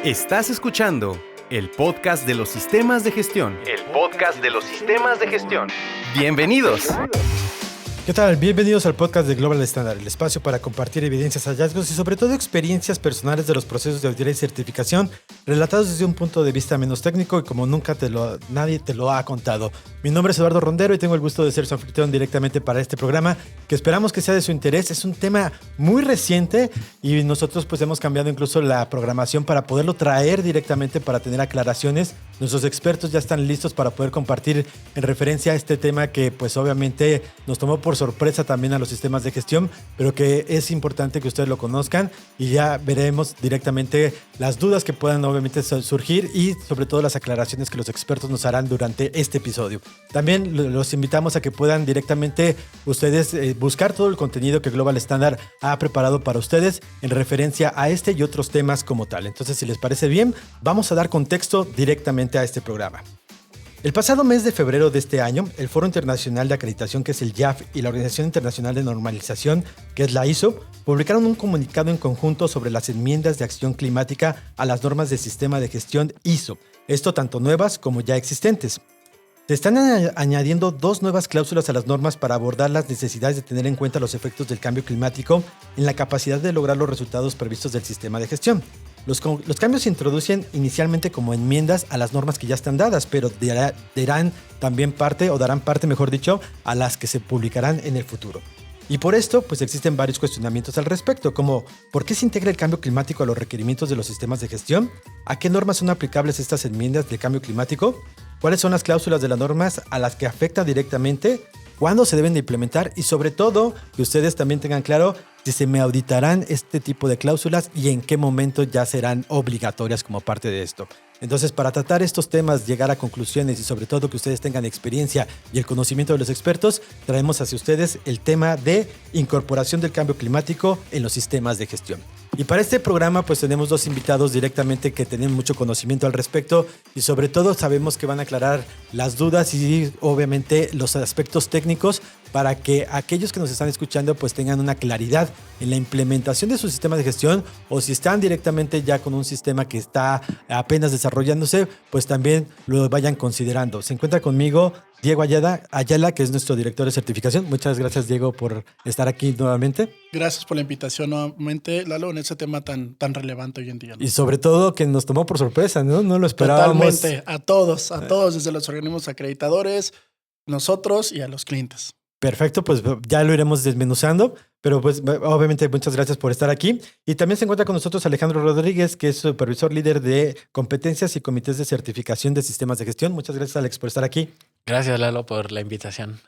Estás escuchando el podcast de los sistemas de gestión. El podcast de los sistemas de gestión. Bienvenidos. ¿Qué tal? Bienvenidos al podcast de Global Standard, el espacio para compartir evidencias, hallazgos y sobre todo experiencias personales de los procesos de auditoría y certificación relatados desde un punto de vista menos técnico y como nunca nadie te lo ha contado. Mi nombre es Eduardo Rondero y tengo el gusto de ser su anfitrión directamente para este programa que esperamos que sea de su interés. Es un tema muy reciente y nosotros pues hemos cambiado incluso la programación para poderlo traer directamente para tener aclaraciones. Nuestros expertos ya están listos para poder compartir en referencia a este tema que pues obviamente nos tomó por sorpresa también a los sistemas de gestión, pero que es importante que ustedes lo conozcan y ya veremos directamente las dudas que puedan obviamente surgir y sobre todo las aclaraciones que los expertos nos harán durante este episodio. También los invitamos a que puedan directamente ustedes buscar todo el contenido que Global Standard ha preparado para ustedes en referencia a este y otros temas como tal. Entonces, si les parece bien, vamos a dar contexto directamente a este programa. El pasado mes de febrero de este año, el Foro Internacional de Acreditación, que es el IAF, y la Organización Internacional de Normalización, que es la ISO, publicaron un comunicado en conjunto sobre las enmiendas de acción climática a las normas del sistema de gestión ISO, esto tanto nuevas como ya existentes. Se están añadiendo dos nuevas cláusulas a las normas para abordar las necesidades de tener en cuenta los efectos del cambio climático en la capacidad de lograr los resultados previstos del sistema de gestión. Los cambios se introducen inicialmente como enmiendas a las normas que ya están dadas, pero darán parte, mejor dicho, a las que se publicarán en el futuro. Y por esto, pues existen varios cuestionamientos al respecto, como ¿por qué se integra el cambio climático a los requerimientos de los sistemas de gestión? ¿A qué normas son aplicables estas enmiendas del cambio climático? ¿Cuáles son las cláusulas de las normas a las que afecta directamente? ¿Cuándo se deben de implementar? Y sobre todo, que ustedes también tengan claro si se me auditarán este tipo de cláusulas y en qué momento ya serán obligatorias como parte de esto. Entonces, para tratar estos temas, llegar a conclusiones y sobre todo que ustedes tengan experiencia y el conocimiento de los expertos, traemos hacia ustedes el tema de incorporación del cambio climático en los sistemas de gestión. Y para este programa pues tenemos dos invitados directamente que tienen mucho conocimiento al respecto y sobre todo sabemos que van a aclarar las dudas y obviamente los aspectos técnicos para que aquellos que nos están escuchando pues tengan una claridad en la implementación de su sistema de gestión o si están directamente ya con un sistema que está apenas desarrollándose, pues también lo vayan considerando. Se encuentra conmigo Diego Ayala, que es nuestro director de certificación. Muchas gracias, Diego, por estar aquí nuevamente. Gracias por la invitación nuevamente, Lalo, en este tema tan relevante hoy en día, ¿no? Y sobre todo que nos tomó por sorpresa, ¿no? No lo esperábamos. Totalmente, a todos, desde los organismos acreditadores, nosotros y a los clientes. Perfecto, pues ya lo iremos desmenuzando, pero pues obviamente muchas gracias por estar aquí. Y también se encuentra con nosotros Alejandro Rodríguez, que es supervisor líder de competencias y comités de certificación de sistemas de gestión. Muchas gracias, Alex, por estar aquí. Gracias, Lalo, por la invitación.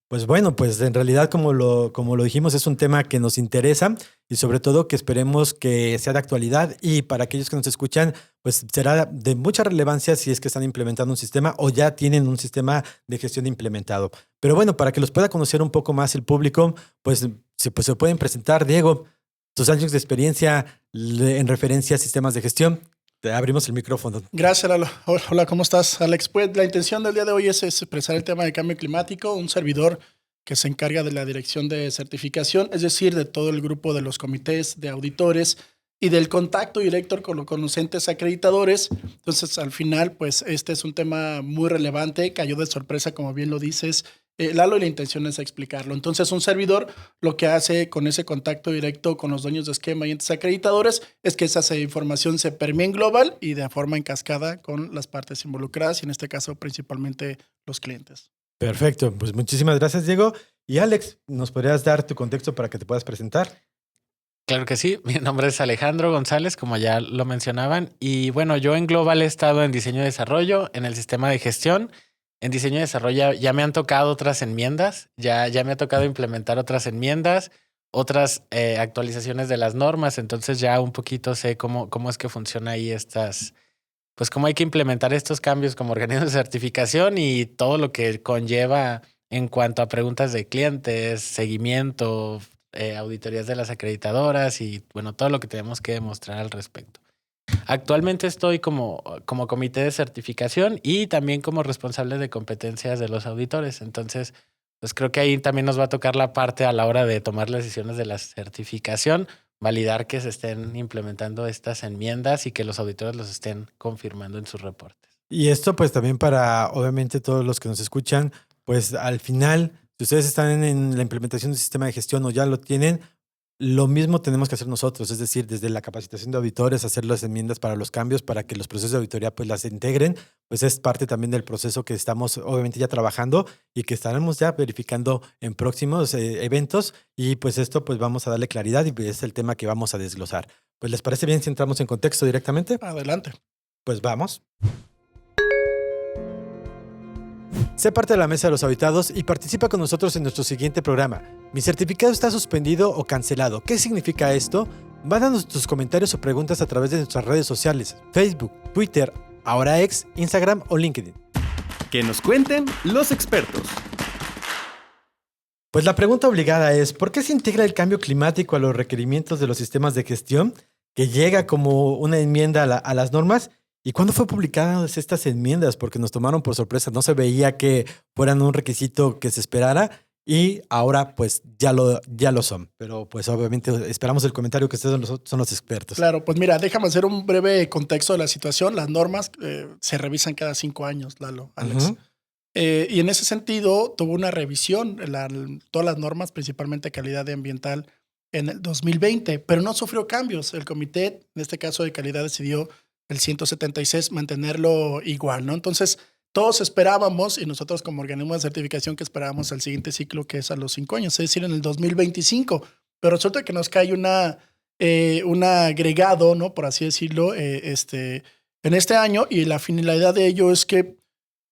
Pues bueno, pues en realidad como lo dijimos es un tema que nos interesa y sobre todo que esperemos que sea de actualidad y para aquellos que nos escuchan pues será de mucha relevancia si es que están implementando un sistema o ya tienen un sistema de gestión implementado. Pero bueno, para que los pueda conocer un poco más el público, pues se pueden presentar. Diego, tus años de experiencia en referencia a sistemas de gestión. Te abrimos el micrófono. Gracias, Lalo. Hola, ¿cómo estás, Alex? Pues la intención del día de hoy es expresar el tema de cambio climático, un servidor que se encarga de la dirección de certificación, es decir, de todo el grupo de los comités de auditores y del contacto directo con los entes acreditadores. Entonces, al final, pues este es un tema muy relevante, cayó de sorpresa, como bien lo dices, Lalo, y la intención es explicarlo. Entonces, un servidor lo que hace con ese contacto directo con los dueños de esquema y entes acreditadores es que esa información se permee en global y de forma en cascada con las partes involucradas y en este caso principalmente los clientes. Perfecto, pues muchísimas gracias, Diego. Y Alex, ¿nos podrías dar tu contexto para que te puedas presentar? Claro que sí. Mi nombre es Alejandro González, como ya lo mencionaban. Y bueno, yo en Global he estado en diseño y desarrollo, en el sistema de gestión. En diseño y desarrollo ya me han tocado otras enmiendas, ya me ha tocado implementar otras enmiendas, otras actualizaciones de las normas. Entonces ya un poquito sé cómo es que funciona ahí pues cómo hay que implementar estos cambios como organismo de certificación y todo lo que conlleva en cuanto a preguntas de clientes, seguimiento, auditorías de las acreditadoras y bueno, todo lo que tenemos que demostrar al respecto. Actualmente estoy como comité de certificación y también como responsable de competencias de los auditores. Entonces, pues creo que ahí también nos va a tocar la parte a la hora de tomar las decisiones de la certificación, validar que se estén implementando estas enmiendas y que los auditores los estén confirmando en sus reportes. Y esto pues también para, obviamente, todos los que nos escuchan, pues al final, si ustedes están en la implementación del sistema de gestión o ya lo tienen, lo mismo tenemos que hacer nosotros, es decir, desde la capacitación de auditores, hacer las enmiendas para los cambios, para que los procesos de auditoría pues las integren, pues es parte también del proceso que estamos obviamente ya trabajando y que estaremos ya verificando en próximos eventos y pues esto pues vamos a darle claridad y es el tema que vamos a desglosar. Pues ¿les parece bien si entramos en contexto directamente? Adelante. Pues vamos. Sé parte de la mesa de los auditados y participa con nosotros en nuestro siguiente programa. Mi certificado está suspendido o cancelado. ¿Qué significa esto? Mándanos tus comentarios o preguntas a través de nuestras redes sociales, Facebook, Twitter, ahora X, Instagram o LinkedIn. Que nos cuenten los expertos. Pues la pregunta obligada es, ¿por qué se integra el cambio climático a los requerimientos de los sistemas de gestión, que llega como una enmienda a las normas? ¿Y cuándo fue publicadas estas enmiendas? Porque nos tomaron por sorpresa. No se veía que fueran un requisito que se esperara y ahora pues ya lo son. Pero pues obviamente esperamos el comentario que ustedes son los expertos. Claro, pues mira, déjame hacer un breve contexto de la situación. Las normas se revisan cada 5 años, Lalo, Alex. Uh-huh. Y en ese sentido tuvo una revisión, todas las normas, principalmente calidad ambiental, en el 2020, pero no sufrió cambios. El comité, en este caso de calidad, decidió el 176 mantenerlo igual, ¿no? Entonces, todos esperábamos, y nosotros como organismo de certificación que esperábamos al siguiente ciclo, que es a los 5 años, es decir, en el 2025. Pero resulta que nos cae un agregado, ¿no? Por así decirlo, en este año, y la finalidad de ello es que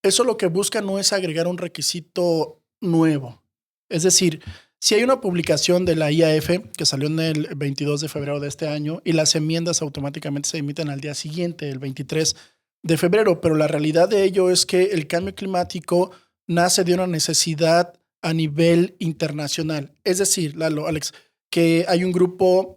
eso lo que busca no es agregar un requisito nuevo. Es decir, si hay una publicación de la IAF que salió en el 22 de febrero de este año y las enmiendas automáticamente se emiten al día siguiente, el 23 de febrero, pero la realidad de ello es que el cambio climático nace de una necesidad a nivel internacional. Es decir, Lalo, Alex, que hay un grupo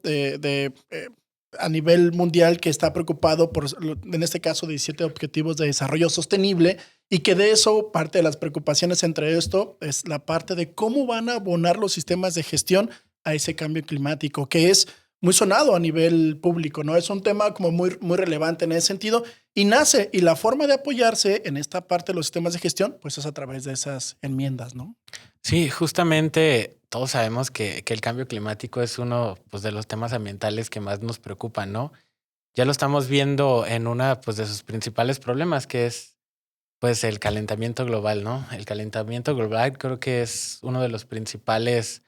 a nivel mundial que está preocupado por, en este caso, 17 objetivos de desarrollo sostenible, y que de eso parte de las preocupaciones entre esto es la parte de cómo van a abonar los sistemas de gestión a ese cambio climático, que es muy sonado a nivel público, ¿no? Es un tema como muy, muy relevante en ese sentido y nace, y la forma de apoyarse en esta parte de los sistemas de gestión, pues es a través de esas enmiendas, ¿no? Sí, justamente todos sabemos que el cambio climático es uno pues, de los temas ambientales que más nos preocupan, ¿no? Ya lo estamos viendo en una pues, de sus principales problemas, que es pues el calentamiento global, ¿no? El calentamiento global creo que es uno de los principales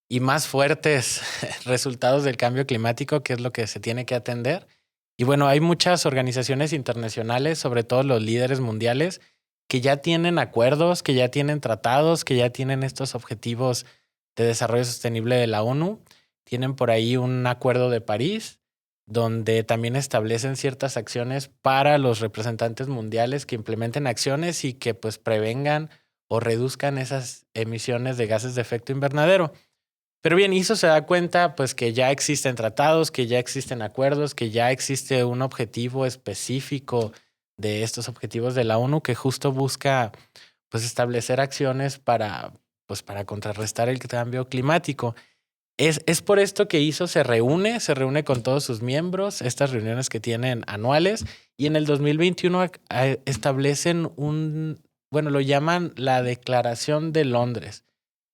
y más fuertes resultados del cambio climático, que es lo que se tiene que atender. Y bueno, hay muchas organizaciones internacionales, sobre todo los líderes mundiales, que ya tienen acuerdos, que ya tienen tratados, que ya tienen estos objetivos de desarrollo sostenible de la ONU. Tienen por ahí un acuerdo de París, donde también establecen ciertas acciones para los representantes mundiales que implementen acciones y que pues prevengan o reduzcan esas emisiones de gases de efecto invernadero. Pero bien, ISO se da cuenta pues que ya existen tratados, que ya existen acuerdos, que ya existe un objetivo específico de estos objetivos de la ONU que justo busca pues establecer acciones para contrarrestar el cambio climático. Es por esto que ISO se reúne con todos sus miembros, estas reuniones que tienen anuales, y en el 2021 establecen lo llaman la Declaración de Londres.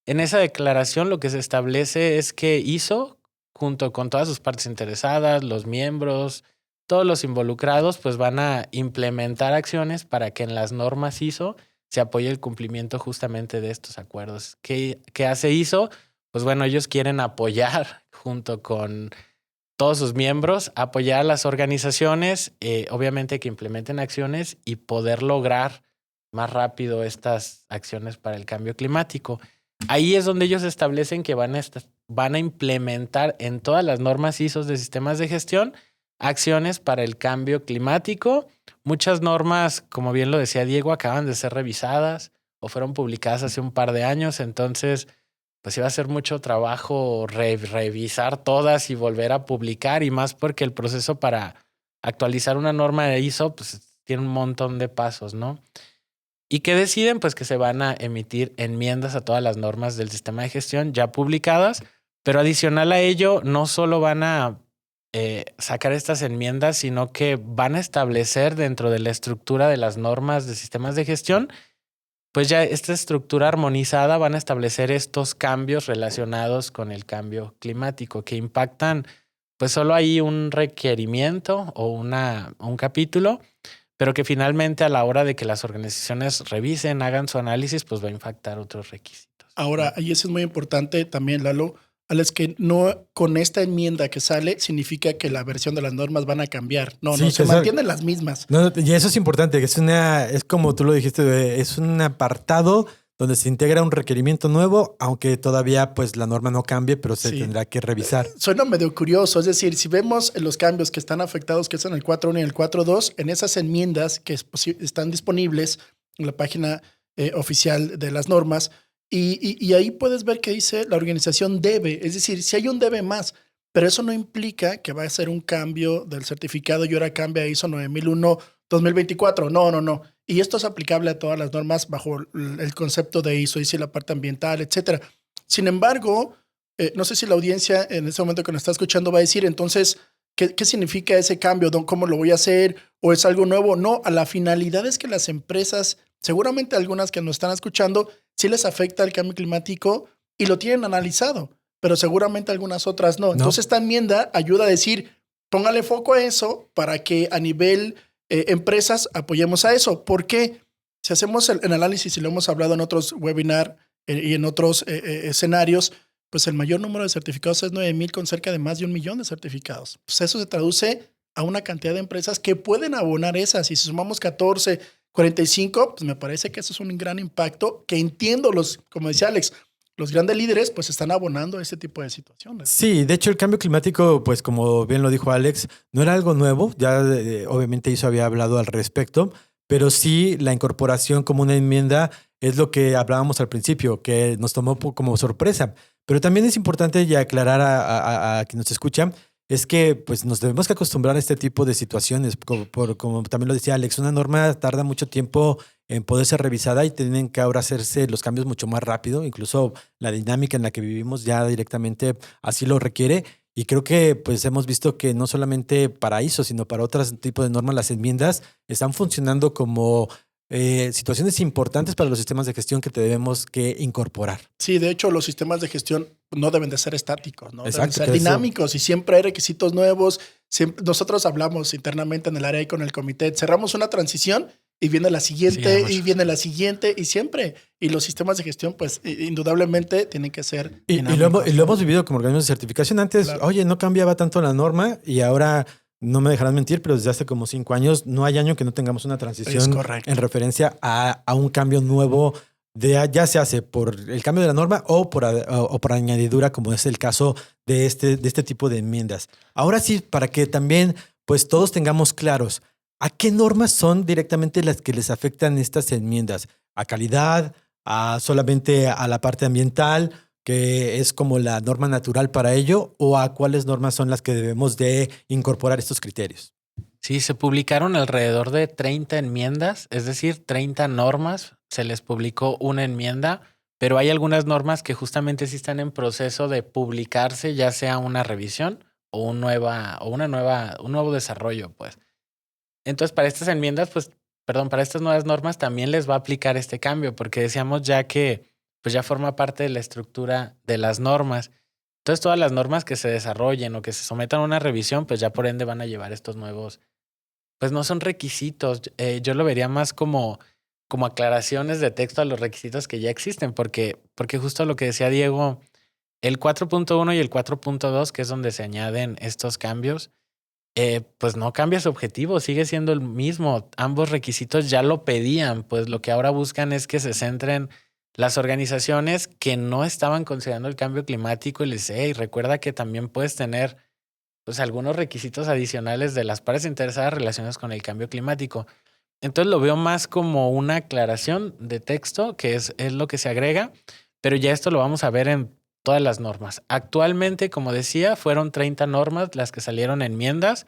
En esa declaración lo que se establece es que ISO, junto con todas sus partes interesadas, los miembros, todos los involucrados, pues van a implementar acciones para que en las normas ISO se apoye el cumplimiento justamente de estos acuerdos. ¿Qué hace ISO? Pues bueno, ellos quieren apoyar junto con todos sus miembros, apoyar a las organizaciones, obviamente que implementen acciones y poder lograr más rápido estas acciones para el cambio climático. Ahí es donde ellos establecen que van a implementar en todas las normas ISO de sistemas de gestión acciones para el cambio climático. Muchas normas, como bien lo decía Diego, acaban de ser revisadas o fueron publicadas hace un par de años, entonces pues iba a ser mucho trabajo revisar todas y volver a publicar, y más porque el proceso para actualizar una norma de ISO pues tiene un montón de pasos, ¿no? ¿Y qué deciden? Pues que se van a emitir enmiendas a todas las normas del sistema de gestión ya publicadas Pero adicional a ello, no solo van a sacar estas enmiendas, sino que van a establecer dentro de la estructura de las normas de sistemas de gestión, pues ya esta estructura armonizada van a establecer estos cambios relacionados con el cambio climático que impactan, pues solo hay un requerimiento o un capítulo, pero que finalmente a la hora de que las organizaciones revisen, hagan su análisis, pues va a impactar otros requisitos. Ahora, y eso es muy importante también, Lalo, Alex, que no con esta enmienda que sale significa que la versión de las normas van a cambiar. No, Sí, no, se mantienen las mismas. No, y eso es importante, que es como tú lo dijiste, es un apartado donde se integra un requerimiento nuevo, aunque todavía pues la norma no cambie, pero se tendrá que revisar. Suena medio curioso, es decir, si vemos los cambios que están afectados, que son el 4.1 y el 4.2, en esas enmiendas que están disponibles en la página oficial de las normas, y ahí puedes ver que dice la organización debe, es decir, si hay un debe más, pero eso no implica que va a ser un cambio del certificado y ahora cambia a ISO 9001-2024. No. Y esto es aplicable a todas las normas bajo el concepto de ISO, dice la parte ambiental, etcétera. Sin embargo, no sé si la audiencia en este momento que nos está escuchando va a decir, entonces, ¿qué significa ese cambio? ¿Cómo lo voy a hacer? ¿O es algo nuevo? No, a la finalidad es que las empresas, seguramente algunas que nos están escuchando, sí les afecta el cambio climático y lo tienen analizado, pero seguramente algunas otras no. Entonces esta enmienda ayuda a decir, póngale foco a eso para que a nivel empresas apoyemos a eso. ¿Por qué? Si hacemos el análisis y lo hemos hablado en otros webinars y en otros escenarios, pues el mayor número de certificados es 9,000 con cerca de más de 1 millón de certificados. Pues eso se traduce a una cantidad de empresas que pueden abonar esas. Y si sumamos 14, 45, pues me parece que eso es un gran impacto que entiendo como decía Alex, los grandes líderes pues están abonando a ese tipo de situaciones. Sí, de hecho el cambio climático, pues como bien lo dijo Alex, no era algo nuevo, ya obviamente ISO había hablado al respecto, pero sí la incorporación como una enmienda es lo que hablábamos al principio, que nos tomó como sorpresa. Pero también es importante ya aclarar a quien nos escucha, es que pues nos debemos que acostumbrar a este tipo de situaciones. Como también lo decía Alex, una norma tarda mucho tiempo en poder ser revisada y tienen que ahora hacerse los cambios mucho más rápido. Incluso la dinámica en la que vivimos ya directamente así lo requiere. Y creo que pues hemos visto que no solamente para ISO, sino para otros tipos de normas, las enmiendas están funcionando como situaciones importantes para los sistemas de gestión que debemos que incorporar. Sí, de hecho los sistemas de gestión no deben de ser estáticos, ¿no? Exacto, deben ser dinámicos y siempre hay requisitos nuevos. Nosotros hablamos internamente en el área y con el comité, cerramos una transición y viene la siguiente y viene la siguiente y siempre. Y los sistemas de gestión pues indudablemente tienen que ser dinámicos. Y lo hemos vivido como organismos de certificación. Antes, claro, oye, no cambiaba tanto la norma y ahora... No me dejarán mentir, pero desde hace como 5 años no hay año que no tengamos una transición en referencia a un cambio nuevo, ya se hace por el cambio de la norma o por añadidura, como es el caso de este tipo de enmiendas. Ahora sí, para que también pues todos tengamos claros, ¿a qué normas son directamente las que les afectan estas enmiendas? ¿A calidad? ¿A solamente a la parte ambiental? Que es como la norma natural para ello, o a cuáles normas son las que debemos de incorporar estos criterios. Sí, se publicaron alrededor de 30 enmiendas, es decir, 30 normas, se les publicó una enmienda, pero hay algunas normas que justamente sí están en proceso de publicarse, ya sea una revisión o un nuevo desarrollo, pues. Entonces, para estas enmiendas, para estas nuevas normas también les va a aplicar este cambio, porque decíamos ya que pues ya forma parte de la estructura de las normas. Entonces, todas las normas que se desarrollen o que se sometan a una revisión, pues ya por ende van a llevar estos nuevos, pues no son requisitos. Yo lo vería más como aclaraciones de texto a los requisitos que ya existen, porque justo lo que decía Diego, el 4.1 y el 4.2, que es donde se añaden estos cambios, pues no cambia su objetivo, sigue siendo el mismo. Ambos requisitos ya lo pedían, pues lo que ahora buscan es que se centren las organizaciones que no estaban considerando el cambio climático y les dice, hey, recuerda que también puedes tener pues algunos requisitos adicionales de las partes interesadas relacionadas con el cambio climático. Entonces lo veo más como una aclaración de texto, que es lo que se agrega, pero ya esto lo vamos a ver en todas las normas. Actualmente, como decía, fueron 30 normas las que salieron en enmiendas.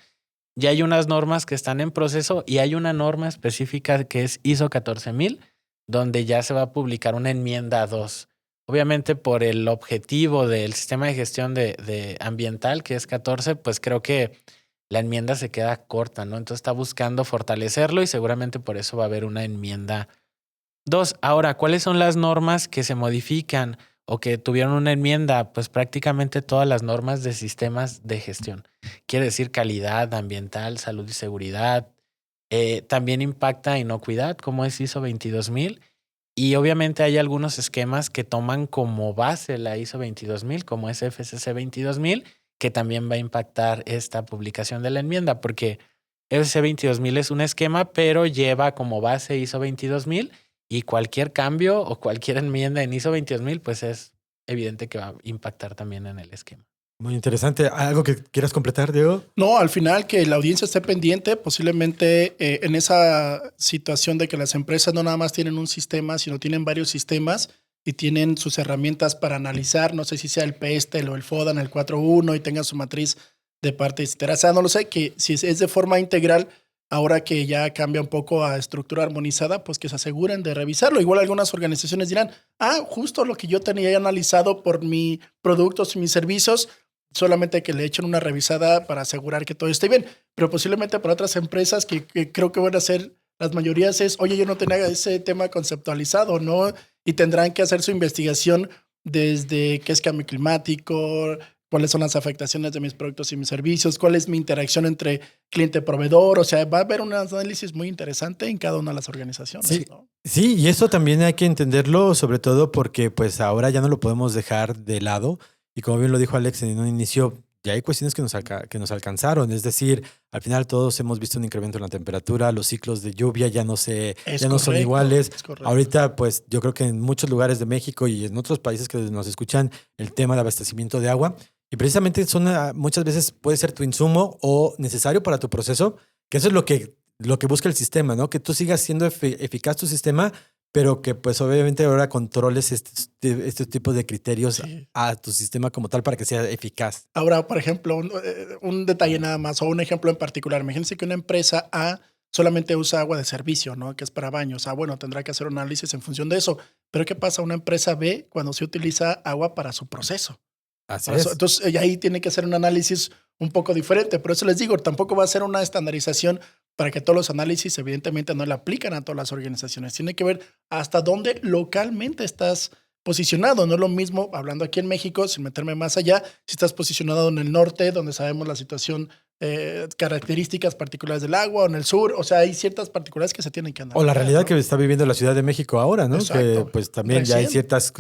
Ya hay unas normas que están en proceso y hay una norma específica que es ISO 14000, donde ya se va a publicar una enmienda 2. Obviamente por el objetivo del sistema de gestión de ambiental, que es 14, pues creo que la enmienda se queda corta, ¿no? Entonces está buscando fortalecerlo y seguramente por eso va a haber una enmienda 2. Ahora, ¿cuáles son las normas que se modifican o que tuvieron una enmienda? Pues prácticamente todas las normas de sistemas de gestión. Quiere decir calidad ambiental, salud y seguridad. También impacta inocuidad, como es ISO 22000. Y obviamente hay algunos esquemas que toman como base la ISO 22000, como es FCC 22000, que también va a impactar esta publicación de la enmienda, porque FCC 22000 es un esquema, pero lleva como base ISO 22000 y cualquier cambio o cualquier enmienda en ISO 22000, pues es evidente que va a impactar también en el esquema. Muy interesante. ¿Algo que quieras completar, Diego? No, al final que la audiencia esté pendiente, posiblemente en esa situación de que las empresas no nada más tienen un sistema, sino tienen varios sistemas y tienen sus herramientas para analizar, no sé si sea el PESTEL o el FODAN, el 4.1 y tengan su matriz de partes interesadas, no lo sé, que si es de forma integral, ahora que ya cambia un poco a estructura armonizada, pues que se aseguren de revisarlo. Igual algunas organizaciones dirán, justo lo que yo tenía analizado por mis productos y mis servicios, solamente que le echen una revisada para asegurar que todo esté bien. Pero posiblemente para otras empresas que creo que van a ser las mayorías es, oye, yo no tenía ese tema conceptualizado, ¿no? Y tendrán que hacer su investigación desde qué es cambio climático, cuáles son las afectaciones de mis productos y mis servicios, cuál es mi interacción entre cliente y proveedor. O sea, va a haber un análisis muy interesante en cada una de las organizaciones. Sí, ¿no? sí, y eso también hay que entenderlo, sobre todo porque pues ahora ya no lo podemos dejar de lado. Y como bien lo dijo Alex en un inicio, ya hay cuestiones que nos alcanzaron. Es decir, al final todos hemos visto un incremento en la temperatura, los ciclos de lluvia ya no son iguales. Ahorita, pues yo creo que en muchos lugares de México y en otros países que nos escuchan, el tema de abastecimiento de agua. Y precisamente muchas veces puede ser tu insumo o necesario para tu proceso, que eso es lo que busca el sistema, ¿no? Que tú sigas siendo eficaz tu sistema, pero que pues obviamente ahora controles este tipo de criterios a tu sistema como tal para que sea eficaz. Ahora, por ejemplo, un detalle nada más o un ejemplo en particular. Imagínense que una empresa A solamente usa agua de servicio, ¿no? Que es para baños. Bueno, tendrá que hacer un análisis en función de eso. Pero ¿qué pasa a una empresa B cuando se utiliza agua para su proceso? Así es. Entonces, ahí tiene que hacer un análisis un poco diferente. Por eso les digo, tampoco va a ser una estandarización para que todos los análisis, evidentemente, no le aplican a todas las organizaciones. Tiene que ver hasta dónde localmente estás posicionado. No es lo mismo, hablando aquí en México, sin meterme más allá, si estás posicionado en el norte, donde sabemos la situación, características particulares del agua, o en el sur. O sea, hay ciertas particularidades que se tienen que analizar. O la realidad, ¿no?, que está viviendo la Ciudad de México ahora, ¿no? Exacto. Que pues también ya hay ciertas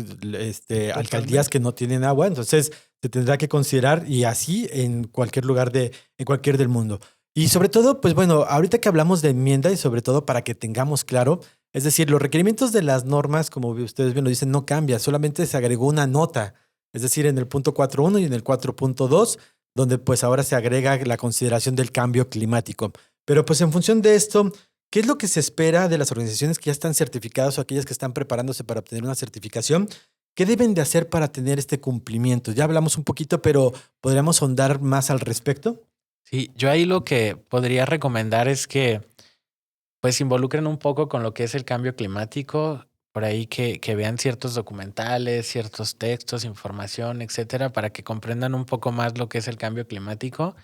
alcaldías que no tienen agua, entonces se tendrá que considerar, y así en cualquier lugar en cualquier del mundo. Y sobre todo, pues bueno, ahorita que hablamos de enmienda y sobre todo para que tengamos claro, es decir, los requerimientos de las normas, como ustedes bien lo dicen, no cambia, solamente se agregó una nota, es decir, en el punto 4.1 y en el 4.2, donde pues ahora se agrega la consideración del cambio climático. Pero pues en función de esto, ¿qué es lo que se espera de las organizaciones que ya están certificadas o aquellas que están preparándose para obtener una certificación? ¿Qué deben de hacer para tener este cumplimiento? Ya hablamos un poquito, pero ¿podríamos ahondar más al respecto? Sí, yo ahí lo que podría recomendar es que pues involucren un poco con lo que es el cambio climático, por ahí que vean ciertos documentales, ciertos textos, información, etcétera, para que comprendan un poco más lo que es el cambio climático.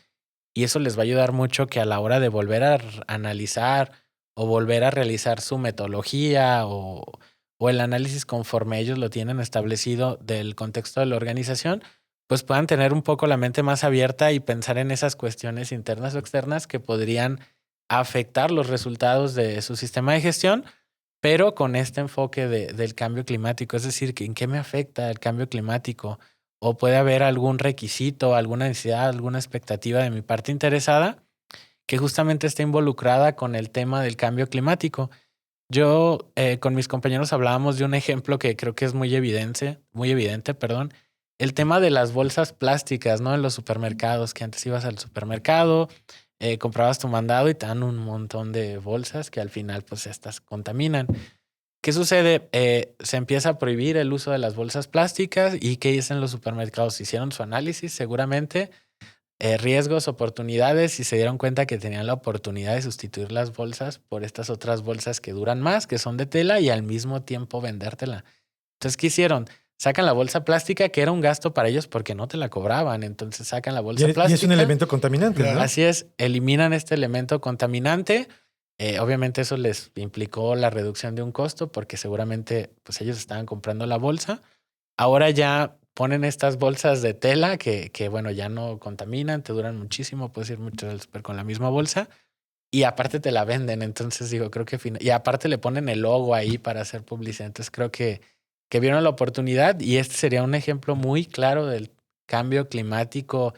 Y eso les va a ayudar mucho que a la hora de volver a analizar o volver a realizar su metodología o el análisis conforme ellos lo tienen establecido del contexto de la organización, pues puedan tener un poco la mente más abierta y pensar en esas cuestiones internas o externas que podrían afectar los resultados de su sistema de gestión, pero con este enfoque del cambio climático. Es decir, ¿en qué me afecta el cambio climático? ¿O puede haber algún requisito, alguna necesidad, alguna expectativa de mi parte interesada que justamente esté involucrada con el tema del cambio climático? Yo con mis compañeros hablábamos de un ejemplo que creo que es muy evidente, el tema de las bolsas plásticas, ¿no? En los supermercados, que antes ibas al supermercado, comprabas tu mandado y te dan un montón de bolsas que al final pues estas contaminan. ¿Qué sucede? Se empieza a prohibir el uso de las bolsas plásticas y ¿qué dicen los supermercados? Hicieron su análisis seguramente, riesgos, oportunidades y se dieron cuenta que tenían la oportunidad de sustituir las bolsas por estas otras bolsas que duran más, que son de tela y al mismo tiempo vendértela. Entonces, ¿qué hicieron? sacan la bolsa plástica, que era un gasto para ellos porque no te la cobraban. Entonces sacan la bolsa plástica. Y es un elemento contaminante, ¿no? Así es, eliminan este elemento contaminante. Obviamente eso les implicó la reducción de un costo porque seguramente pues ellos estaban comprando la bolsa. Ahora ya ponen estas bolsas de tela que bueno, ya no contaminan, te duran muchísimo, puedes ir mucho al súper con la misma bolsa y aparte te la venden. Entonces digo, creo que y aparte le ponen el logo ahí para hacer publicidad. Entonces creo que vieron la oportunidad y este sería un ejemplo muy claro del cambio climático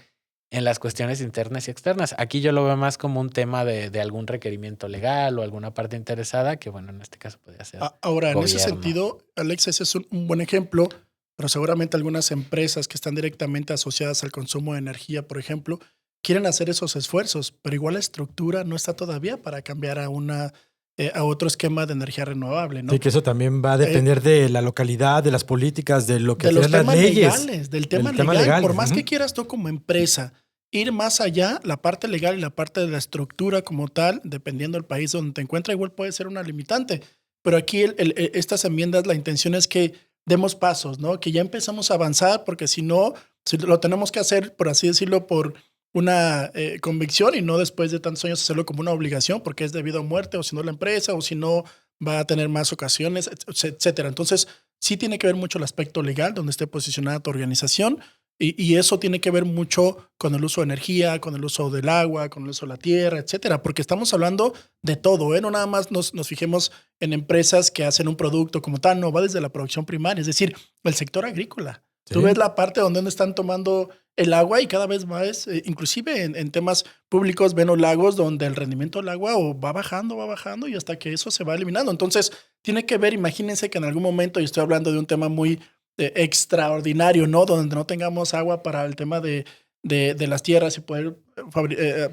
en las cuestiones internas y externas. Aquí yo lo veo más como un tema de algún requerimiento legal o alguna parte interesada que, bueno, en este caso podría ser Ahora, gobierno. En ese sentido, Alex, ese es un buen ejemplo, pero seguramente algunas empresas que están directamente asociadas al consumo de energía, por ejemplo, quieren hacer esos esfuerzos, pero igual la estructura no está todavía para cambiar a otro esquema de energía renovable, ¿no? Sí, que eso también va a depender de la localidad, de las políticas, de lo que de los sean las temas leyes. legales, del tema legal. Por más que quieras tú como empresa ir más allá, la parte legal y la parte de la estructura como tal, dependiendo del país donde te encuentras, igual puede ser una limitante. Pero aquí estas enmiendas, la intención es que demos pasos, ¿no? Que ya empezamos a avanzar, porque si no, si lo tenemos que hacer, por así decirlo, por una convicción y no después de tantos años hacerlo como una obligación, porque es debido a muerte, o si no la empresa, o si no va a tener más ocasiones, etcétera. Entonces, sí tiene que ver mucho el aspecto legal, donde esté posicionada tu organización, y eso tiene que ver mucho con el uso de energía, con el uso del agua, con el uso de la tierra, etcétera, porque estamos hablando de todo, ¿eh? No nada más nos fijemos en empresas que hacen un producto como tal, no, va desde la producción primaria, es decir, el sector agrícola. Sí. Tú ves la parte donde están tomando el agua y cada vez más, inclusive en temas públicos, ven los lagos donde el rendimiento del agua va bajando y hasta que eso se va eliminando. Entonces, tiene que ver, imagínense que en algún momento, y estoy hablando de un tema muy extraordinario, ¿no? Donde no tengamos agua para el tema de las tierras y poder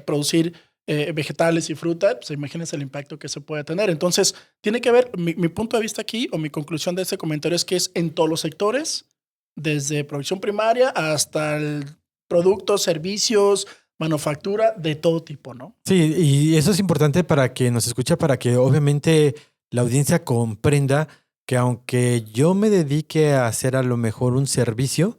producir vegetales y fruta, pues imagínense el impacto que se puede tener. Entonces, tiene que ver, mi punto de vista aquí, o mi conclusión de este comentario es que es en todos los sectores, desde producción primaria hasta el productos, servicios, manufactura, de todo tipo, ¿no? Sí, y eso es importante para que nos escuche, para que obviamente la audiencia comprenda que aunque yo me dedique a hacer a lo mejor un servicio,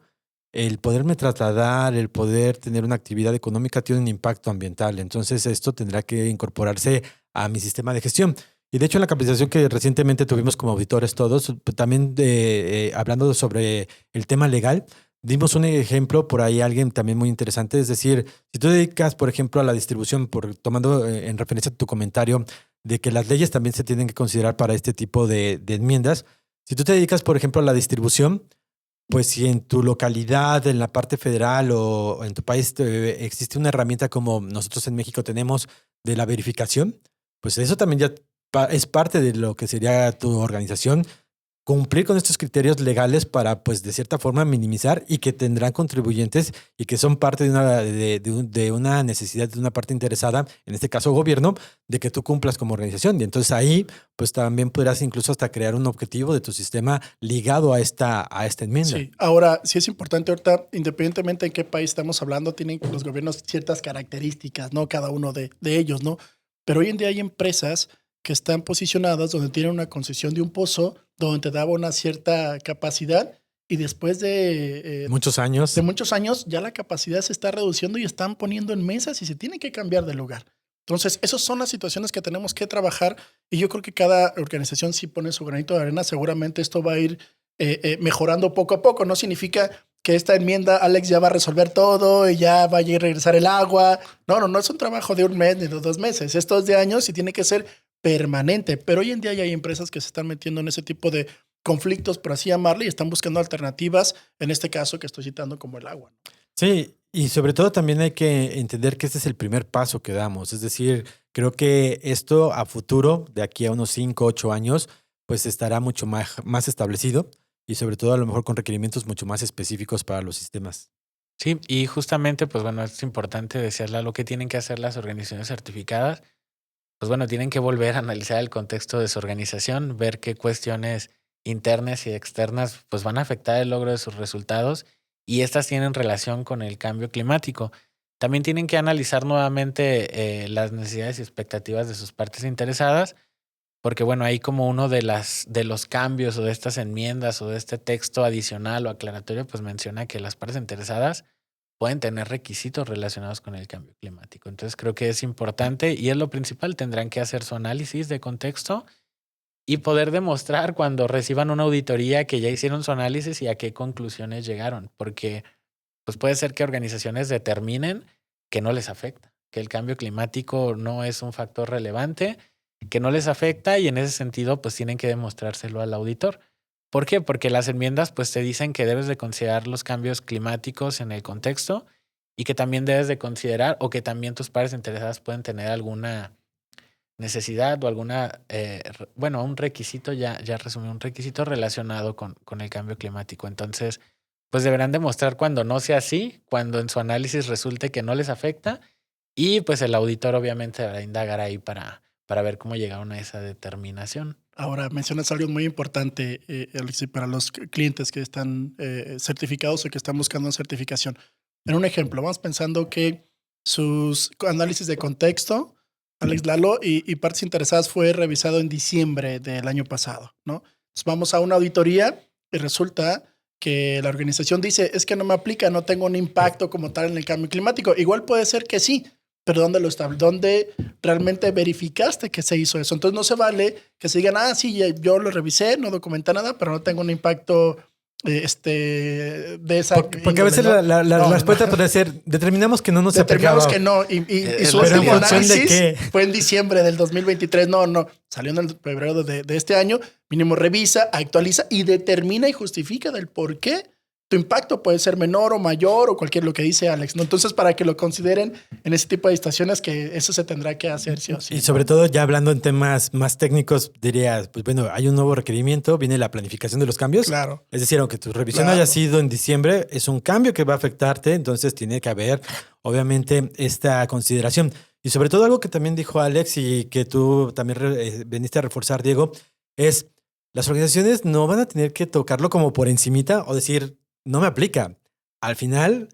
el poderme trasladar, el poder tener una actividad económica tiene un impacto ambiental. Entonces esto tendrá que incorporarse a mi sistema de gestión. Y de hecho en la capacitación que recientemente tuvimos como auditores todos, también hablando sobre el tema legal, dimos un ejemplo por ahí, alguien también muy interesante. Es decir, si tú dedicas, por ejemplo, a la distribución, tomando en referencia a tu comentario de que las leyes también se tienen que considerar para este tipo de enmiendas. Si tú te dedicas, por ejemplo, a la distribución, pues si en tu localidad, en la parte federal o en tu país existe una herramienta como nosotros en México tenemos de la verificación, pues eso también ya es parte de lo que sería tu organización, cumplir con estos criterios legales para, pues, de cierta forma minimizar y que tendrán contribuyentes y que son parte de una necesidad de una parte interesada, en este caso gobierno, de que tú cumplas como organización. Y entonces ahí, pues, también podrás incluso hasta crear un objetivo de tu sistema ligado a esta enmienda. Sí, ahora, sí es importante ahorita, independientemente en qué país estamos hablando, tienen los gobiernos ciertas características, ¿no? Cada uno de ellos, ¿no? Pero hoy en día hay empresas que están posicionadas donde tienen una concesión de un pozo donde te daba una cierta capacidad y después de muchos años ya la capacidad se está reduciendo y están poniendo en mesas y se tiene que cambiar de lugar. Entonces, esas son las situaciones que tenemos que trabajar y yo creo que cada organización sí pone su granito de arena. Seguramente esto va a ir mejorando poco a poco. No significa que esta enmienda, Alex, ya va a resolver todo y ya va a regresar el agua. No es un trabajo de un mes ni de 2 meses. Esto es de años y tiene que ser permanente, pero hoy en día ya hay empresas que se están metiendo en ese tipo de conflictos, por así llamarle, y están buscando alternativas, en este caso que estoy citando como el agua. Sí, y sobre todo también hay que entender que este es el primer paso que damos, es decir, creo que esto a futuro, de aquí a unos 5, 8 años, pues estará mucho más establecido y sobre todo a lo mejor con requerimientos mucho más específicos para los sistemas. Sí, y justamente, pues bueno, es importante decirle lo que tienen que hacer las organizaciones certificadas. Pues bueno, tienen que volver a analizar el contexto de su organización, ver qué cuestiones internas y externas pues van a afectar el logro de sus resultados y estas tienen relación con el cambio climático. También tienen que analizar nuevamente las necesidades y expectativas de sus partes interesadas porque bueno, ahí como uno de los cambios o de estas enmiendas o de este texto adicional o aclaratorio, pues menciona que las partes interesadas pueden tener requisitos relacionados con el cambio climático. Entonces creo que es importante y es lo principal. Tendrán que hacer su análisis de contexto y poder demostrar cuando reciban una auditoría que ya hicieron su análisis y a qué conclusiones llegaron. Porque pues puede ser que organizaciones determinen que no les afecta, que el cambio climático no es un factor relevante, que no les afecta y en ese sentido pues tienen que demostrárselo al auditor. ¿Por qué? Porque las enmiendas pues te dicen que debes de considerar los cambios climáticos en el contexto y que también debes de considerar o que también tus partes interesadas pueden tener alguna necesidad o alguna, un requisito, ya resumí, un requisito relacionado con el cambio climático. Entonces, pues deberán demostrar cuando no sea así, cuando en su análisis resulte que no les afecta y pues el auditor obviamente deberá indagar ahí para ver cómo llegaron a esa determinación. Ahora, mencionas algo muy importante, Alex, para los clientes que están certificados o que están buscando certificación. En un ejemplo, vamos pensando que sus análisis de contexto, Alex Lalo, y partes interesadas fue revisado en diciembre del año pasado, ¿no? Entonces vamos a una auditoría y resulta que la organización dice, es que no me aplica, no tengo un impacto como tal en el cambio climático. Igual puede ser que sí, pero ¿dónde realmente verificaste que se hizo eso? Entonces no se vale que se digan, sí, yo lo revisé, no documenté nada, pero no tengo un impacto de esa... Porque a veces la respuesta puede ser, determinamos que no nos aplicaba. Determinamos que no, y su último análisis fue en diciembre del 2023. No, salió en febrero de este año. Mínimo revisa, actualiza y determina y justifica del por qué tu impacto puede ser menor o mayor o cualquier lo que dice Alex, ¿no? Entonces, para que lo consideren en ese tipo de estaciones, que eso se tendrá que hacer sí o sí. Y sobre todo, ya hablando en temas más técnicos, dirías, pues bueno, hay un nuevo requerimiento, viene la planificación de los cambios. Claro. Es decir, aunque tu revisión haya sido en diciembre, es un cambio que va a afectarte, entonces tiene que haber, obviamente, esta consideración. Y sobre todo algo que también dijo Alex y que tú también veniste a reforzar, Diego, es las organizaciones no van a tener que tocarlo como por encimita o decir, no me aplica. Al final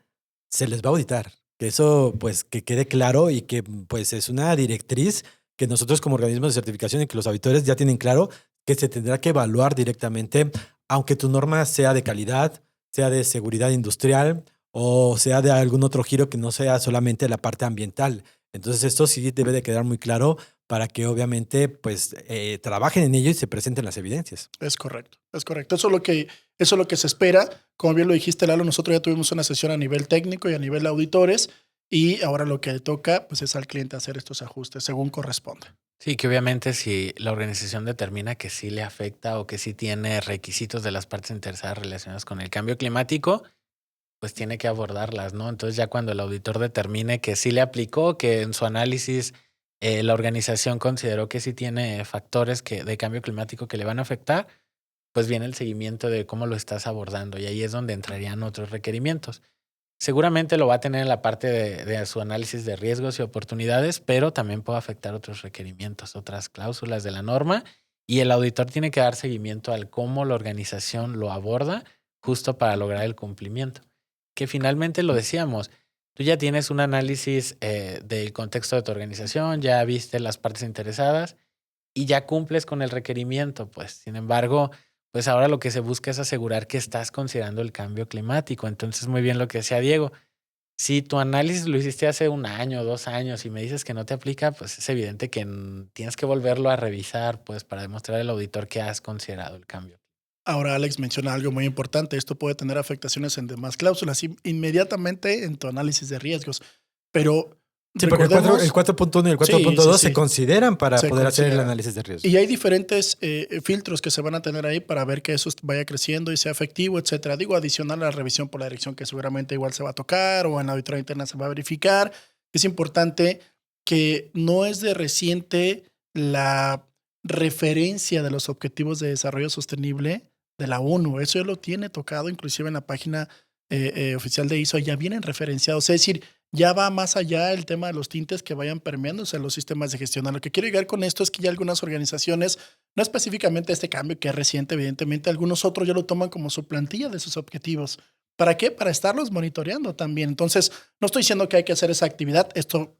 se les va a auditar. Que eso, pues, que quede claro y que, pues, es una directriz que nosotros como organismos de certificación y que los auditores ya tienen claro que se tendrá que evaluar directamente, aunque tu norma sea de calidad, sea de seguridad industrial o sea de algún otro giro que no sea solamente la parte ambiental. Entonces, esto sí debe de quedar muy claro para que obviamente pues trabajen en ello y se presenten las evidencias. Es correcto. Eso es lo que se espera. Como bien lo dijiste, Lalo, nosotros ya tuvimos una sesión a nivel técnico y a nivel de auditores y ahora lo que le toca pues es al cliente hacer estos ajustes según corresponde. Sí, que obviamente si la organización determina que sí le afecta o que sí tiene requisitos de las partes interesadas relacionadas con el cambio climático, pues tiene que abordarlas, ¿no? Entonces ya cuando el auditor determine que sí le aplicó, que en su análisis la organización consideró que sí tiene factores de cambio climático que le van a afectar, pues viene el seguimiento de cómo lo estás abordando y ahí es donde entrarían otros requerimientos. Seguramente lo va a tener en la parte de su análisis de riesgos y oportunidades, pero también puede afectar otros requerimientos, otras cláusulas de la norma y el auditor tiene que dar seguimiento al cómo la organización lo aborda justo para lograr el cumplimiento. Que finalmente lo decíamos, tú ya tienes un análisis del contexto de tu organización, ya viste las partes interesadas y ya cumples con el requerimiento, pues. Sin embargo, pues ahora lo que se busca es asegurar que estás considerando el cambio climático. Entonces, muy bien lo que decía Diego. Si tu análisis lo hiciste hace 1 año, 2 años y me dices que no te aplica, pues es evidente que tienes que volverlo a revisar, pues, para demostrar al auditor que has considerado el cambio. Ahora Alex menciona algo muy importante. Esto puede tener afectaciones en demás cláusulas inmediatamente en tu análisis de riesgos. Pero sí, porque el 4.1 y el 4.2 se consideran para poder hacer el análisis de riesgos. Y hay diferentes filtros que se van a tener ahí para ver que eso vaya creciendo y sea efectivo, etcétera. Digo, adicional a la revisión por la dirección que seguramente igual se va a tocar o en la auditoría interna se va a verificar. Es importante que no es de reciente la referencia de los Objetivos de Desarrollo Sostenible de la ONU. Eso ya lo tiene tocado inclusive en la página oficial de ISO. Ya vienen referenciados. Es decir, ya va más allá el tema de los tintes que vayan permeándose en los sistemas de gestión. A lo que quiero llegar con esto es que ya algunas organizaciones, no específicamente este cambio que es reciente, evidentemente, algunos otros ya lo toman como su plantilla de sus objetivos. ¿Para qué? Para estarlos monitoreando también. Entonces, no estoy diciendo que hay que hacer esa actividad. Esto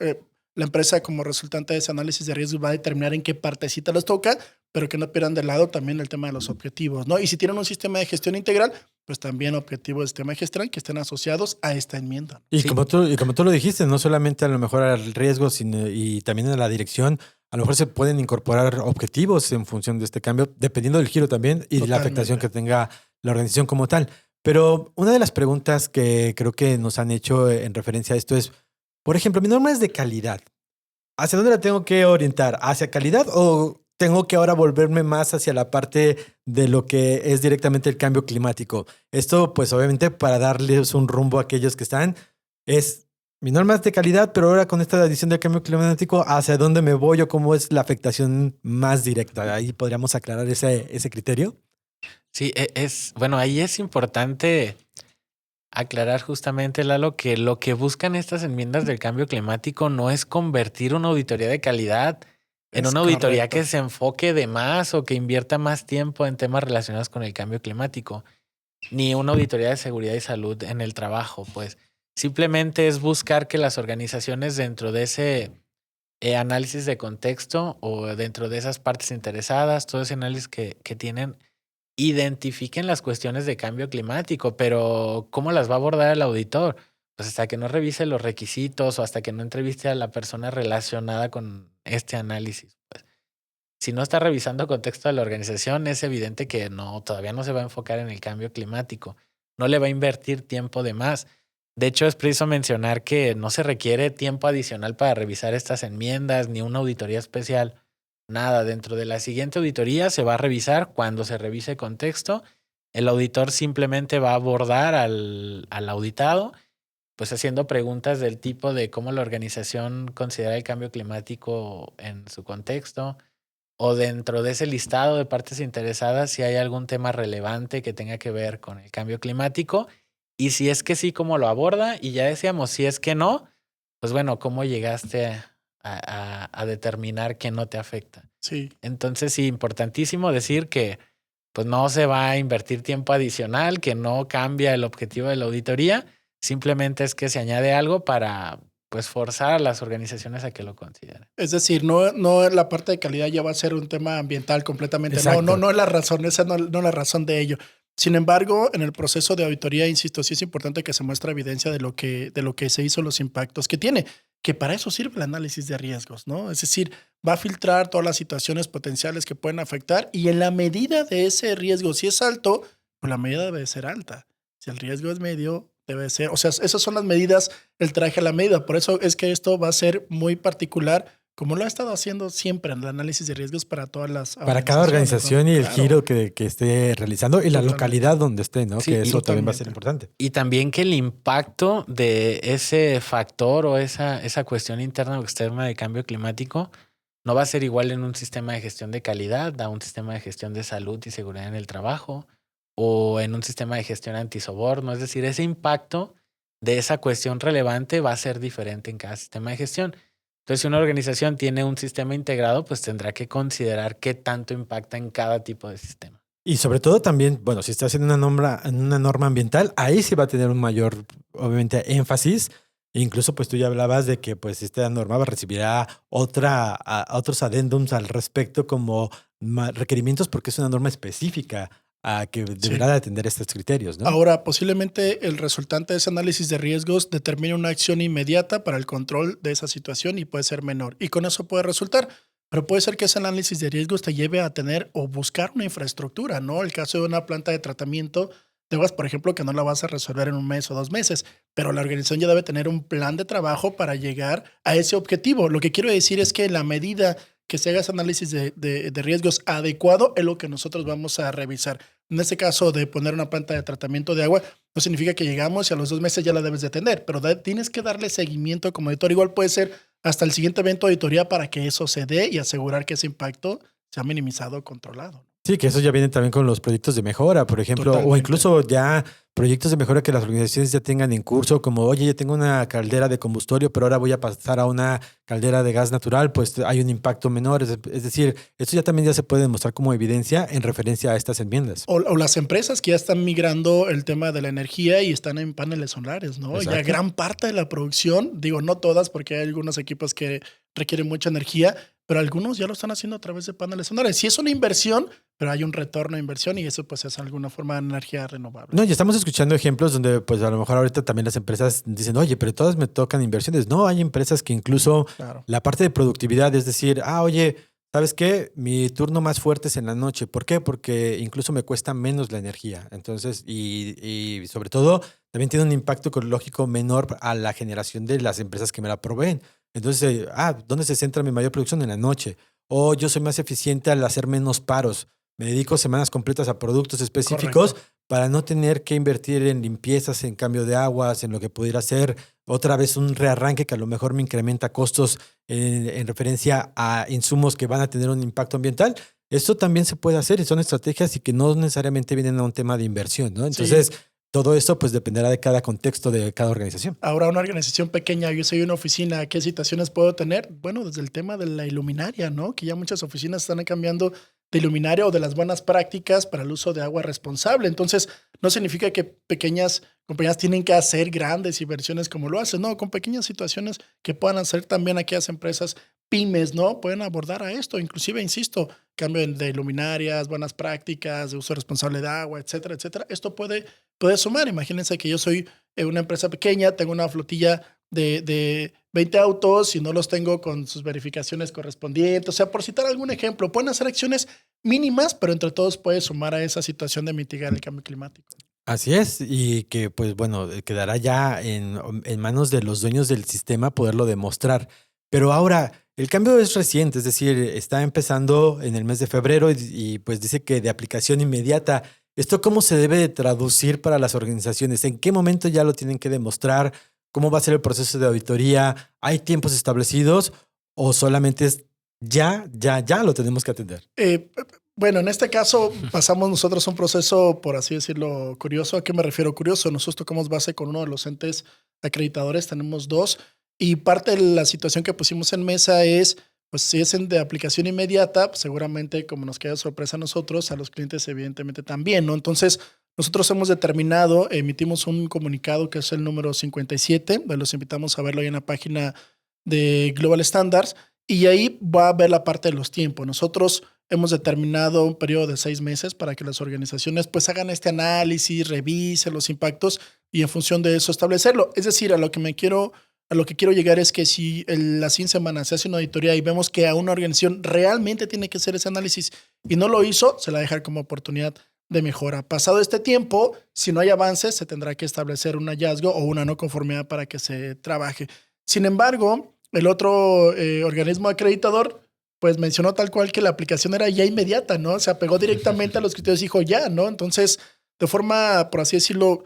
la empresa como resultante de ese análisis de riesgo va a determinar en qué partecita les toca, pero que no pierdan de lado también el tema de los objetivos, ¿no? Y si tienen un sistema de gestión integral, pues también objetivos del sistema de gestión que estén asociados a esta enmienda. Y, Sí. como tú lo dijiste, no solamente a lo mejor al riesgo, sino y también a la dirección, a lo mejor se pueden incorporar objetivos en función de este cambio, dependiendo del giro también y de la afectación que tenga la organización como tal. Pero una de las preguntas que creo que nos han hecho en referencia a esto es, por ejemplo, mi norma es de calidad. ¿Hacia dónde la tengo que orientar? ¿Hacia calidad o tengo que ahora volverme más hacia la parte de lo que es directamente el cambio climático? Esto, pues obviamente, para darles un rumbo a aquellos que están, es mi norma es de calidad, pero ahora con esta adición del cambio climático, ¿hacia dónde me voy o cómo es la afectación más directa? Ahí podríamos aclarar ese criterio. Sí, bueno, ahí es importante aclarar justamente, Lalo, que lo que buscan estas enmiendas del cambio climático no es convertir una auditoría de calidad en una auditoría que se enfoque de más o que invierta más tiempo en temas relacionados con el cambio climático, ni una auditoría de seguridad y salud en el trabajo. Pues simplemente es buscar que las organizaciones dentro de ese análisis de contexto o dentro de esas partes interesadas, todo ese análisis que tienen, identifiquen las cuestiones de cambio climático, pero ¿cómo las va a abordar el auditor? Pues hasta que no revise los requisitos o hasta que no entreviste a la persona relacionada con este análisis. Pues, si no está revisando contexto de la organización, es evidente que todavía no se va a enfocar en el cambio climático. No le va a invertir tiempo de más. De hecho, es preciso mencionar que no se requiere tiempo adicional para revisar estas enmiendas ni una auditoría especial. Nada, dentro de la siguiente auditoría se va a revisar cuando se revise contexto. El auditor simplemente va a abordar al auditado, pues haciendo preguntas del tipo de cómo la organización considera el cambio climático en su contexto, o dentro de ese listado de partes interesadas si hay algún tema relevante que tenga que ver con el cambio climático, y si es que sí, cómo lo aborda, y ya decíamos, si es que no, pues bueno, cómo llegaste a determinar que no te afecta. Sí. Entonces, sí, importantísimo decir que pues no se va a invertir tiempo adicional, que no cambia el objetivo de la auditoría, simplemente es que se añade algo para pues forzar a las organizaciones a que lo consideren. Es decir, no la parte de calidad ya va a ser un tema ambiental completamente. Exacto. No es la razón, esa no es la razón de ello. Sin embargo, en el proceso de auditoría, insisto, sí es importante que se muestre evidencia de lo que se hizo, los impactos que tiene, que para eso sirve el análisis de riesgos, ¿no? Es decir, va a filtrar todas las situaciones potenciales que pueden afectar y en la medida de ese riesgo, si es alto, pues la medida debe ser alta. Si el riesgo es medio, debe ser, o sea, esas son las medidas, el traje a la medida. Por eso es que esto va a ser muy particular, como lo ha estado haciendo siempre en el análisis de riesgos para todas las para cada organización, ¿no? Y el giro que esté realizando y la localidad donde esté, ¿no? Sí, que eso también va a ser importante. Y también que el impacto de ese factor o esa cuestión interna o externa de cambio climático no va a ser igual en un sistema de gestión de calidad a un sistema de gestión de salud y seguridad en el trabajo o en un sistema de gestión antisoborno. Es decir, ese impacto de esa cuestión relevante va a ser diferente en cada sistema de gestión. Entonces, si una organización tiene un sistema integrado, pues tendrá que considerar qué tanto impacta en cada tipo de sistema. Y sobre todo también, bueno, si está haciendo una norma ambiental, ahí sí va a tener un mayor, obviamente, énfasis. E incluso, pues tú ya hablabas de que pues esta norma recibirá otros adendums al respecto como requerimientos porque es una norma específica a que deberá de atender estos criterios, ¿no? Ahora, posiblemente el resultante de ese análisis de riesgos determine una acción inmediata para el control de esa situación y puede ser menor. Y con eso puede resultar, pero puede ser que ese análisis de riesgos te lleve a tener o buscar una infraestructura, ¿no? El caso de una planta de tratamiento de aguas, por ejemplo, que no la vas a resolver en un mes o 2 meses, pero la organización ya debe tener un plan de trabajo para llegar a ese objetivo. Lo que quiero decir es que en la medida que se haga ese análisis de riesgos adecuado es lo que nosotros vamos a revisar. En este caso de poner una planta de tratamiento de agua, no significa que llegamos y a los 2 meses ya la debes de atender, pero tienes que darle seguimiento como auditor. Igual puede ser hasta el siguiente evento de auditoría para que eso se dé y asegurar que ese impacto se ha minimizado o controlado. Sí, que eso ya viene también con los proyectos de mejora, por ejemplo, Totalmente. o incluso ya proyectos de mejora que las organizaciones ya tengan en curso, como, oye, yo tengo una caldera de combustorio, pero ahora voy a pasar a una caldera de gas natural, pues hay un impacto menor. Es decir, esto ya también ya se puede demostrar como evidencia en referencia a estas enmiendas. O las empresas que ya están migrando el tema de la energía y están en paneles solares, ¿no? Exacto. Ya gran parte de la producción, digo, no todas, porque hay algunos equipos que requieren mucha energía, pero algunos ya lo están haciendo a través de paneles solares. Sí es una inversión, pero hay un retorno de inversión y eso pues es alguna forma de energía renovable. No, y estamos escuchando ejemplos donde pues a lo mejor ahorita también las empresas dicen, oye, pero todas me tocan inversiones. No, hay empresas que incluso Claro. la parte de productividad, es decir, oye, ¿sabes qué? Mi turno más fuerte es en la noche. ¿Por qué? Porque incluso me cuesta menos la energía. Entonces, y sobre todo, también tiene un impacto ecológico menor a la generación de las empresas que me la proveen. Entonces, ¿dónde se centra mi mayor producción? En la noche. O yo soy más eficiente al hacer menos paros. Me dedico semanas completas a productos específicos. Correcto. Para no tener que invertir en limpiezas, en cambio de aguas, en lo que pudiera ser otra vez un rearranque que a lo mejor me incrementa costos en referencia a insumos que van a tener un impacto ambiental. Esto también se puede hacer y son estrategias y que no necesariamente vienen a un tema de inversión, ¿no? Entonces, todo esto pues dependerá de cada contexto de cada organización. Ahora, una organización pequeña, yo soy una oficina, ¿qué situaciones puedo tener? Bueno, desde el tema de la iluminaria, ¿no? Que ya muchas oficinas están cambiando de iluminaria o de las buenas prácticas para el uso de agua responsable. Entonces, no significa que pequeñas compañías tienen que hacer grandes inversiones como lo hacen, no, con pequeñas situaciones que puedan hacer también aquellas empresas pymes, ¿no? Pueden abordar a esto, inclusive, insisto, cambio de luminarias, buenas prácticas, de uso responsable de agua, etcétera, etcétera. Esto puede sumar. Imagínense que yo soy una empresa pequeña, tengo una flotilla de 20 autos y no los tengo con sus verificaciones correspondientes. O sea, por citar algún ejemplo, pueden hacer acciones mínimas, pero entre todos puede sumar a esa situación de mitigar el cambio climático. Así es, y que pues bueno, quedará ya en manos de los dueños del sistema poderlo demostrar. Pero ahora, el cambio es reciente, es decir, está empezando en el mes de febrero y pues dice que de aplicación inmediata. ¿Esto cómo se debe de traducir para las organizaciones? ¿En qué momento ya lo tienen que demostrar? ¿Cómo va a ser el proceso de auditoría? ¿Hay tiempos establecidos o solamente es ya lo tenemos que atender? Bueno, en este caso pasamos nosotros un proceso, por así decirlo, curioso. ¿A qué me refiero curioso? Nosotros tocamos base con uno de los entes acreditadores, tenemos 2, y parte de la situación que pusimos en mesa es, pues si es de aplicación inmediata, pues, seguramente como nos queda sorpresa a nosotros, a los clientes evidentemente también, ¿no? Entonces, nosotros hemos determinado, emitimos un comunicado que es el número 57, los invitamos a verlo ahí en la página de Global Standards, y ahí va a ver la parte de los tiempos. Nosotros hemos determinado un periodo de 6 meses para que las organizaciones pues hagan este análisis, revisen los impactos y en función de eso establecerlo. Es decir, a lo que quiero llegar es que si las 100 semanas se hace una auditoría y vemos que a una organización realmente tiene que hacer ese análisis y no lo hizo, se la deja como oportunidad de mejora. Pasado este tiempo, si no hay avances, se tendrá que establecer un hallazgo o una no conformidad para que se trabaje. Sin embargo, el otro organismo acreditador pues mencionó tal cual que la aplicación era ya inmediata, ¿no? Se apegó directamente a los criterios y dijo ya, ¿no? Entonces, de forma, por así decirlo,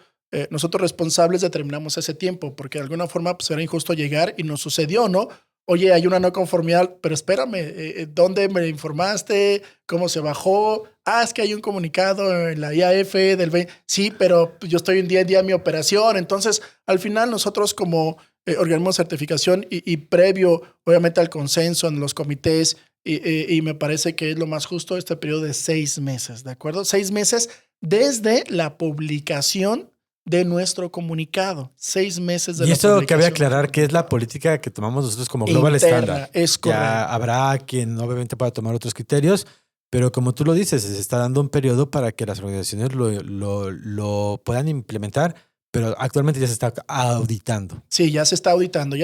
nosotros responsables determinamos ese tiempo, porque de alguna forma pues era injusto llegar y nos sucedió, ¿no? Oye, hay una no conformidad, pero espérame, ¿dónde me informaste? ¿Cómo se bajó? Es que hay un comunicado en la IAF del 20. Sí, pero yo estoy un día en día en mi operación. Entonces, al final nosotros como organismo de certificación y previo, obviamente, al consenso en los comités, y me parece que es lo más justo este periodo de 6 meses, ¿de acuerdo? 6 meses desde la publicación de nuestro comunicado. 6 meses de la publicación. Y esto cabe aclarar que es la política que tomamos nosotros como Global Standard. Es correcto. Ya habrá quien obviamente pueda tomar otros criterios, pero como tú lo dices, se está dando un periodo para que las organizaciones lo puedan implementar, pero actualmente ya se está auditando. Sí, ya se está auditando.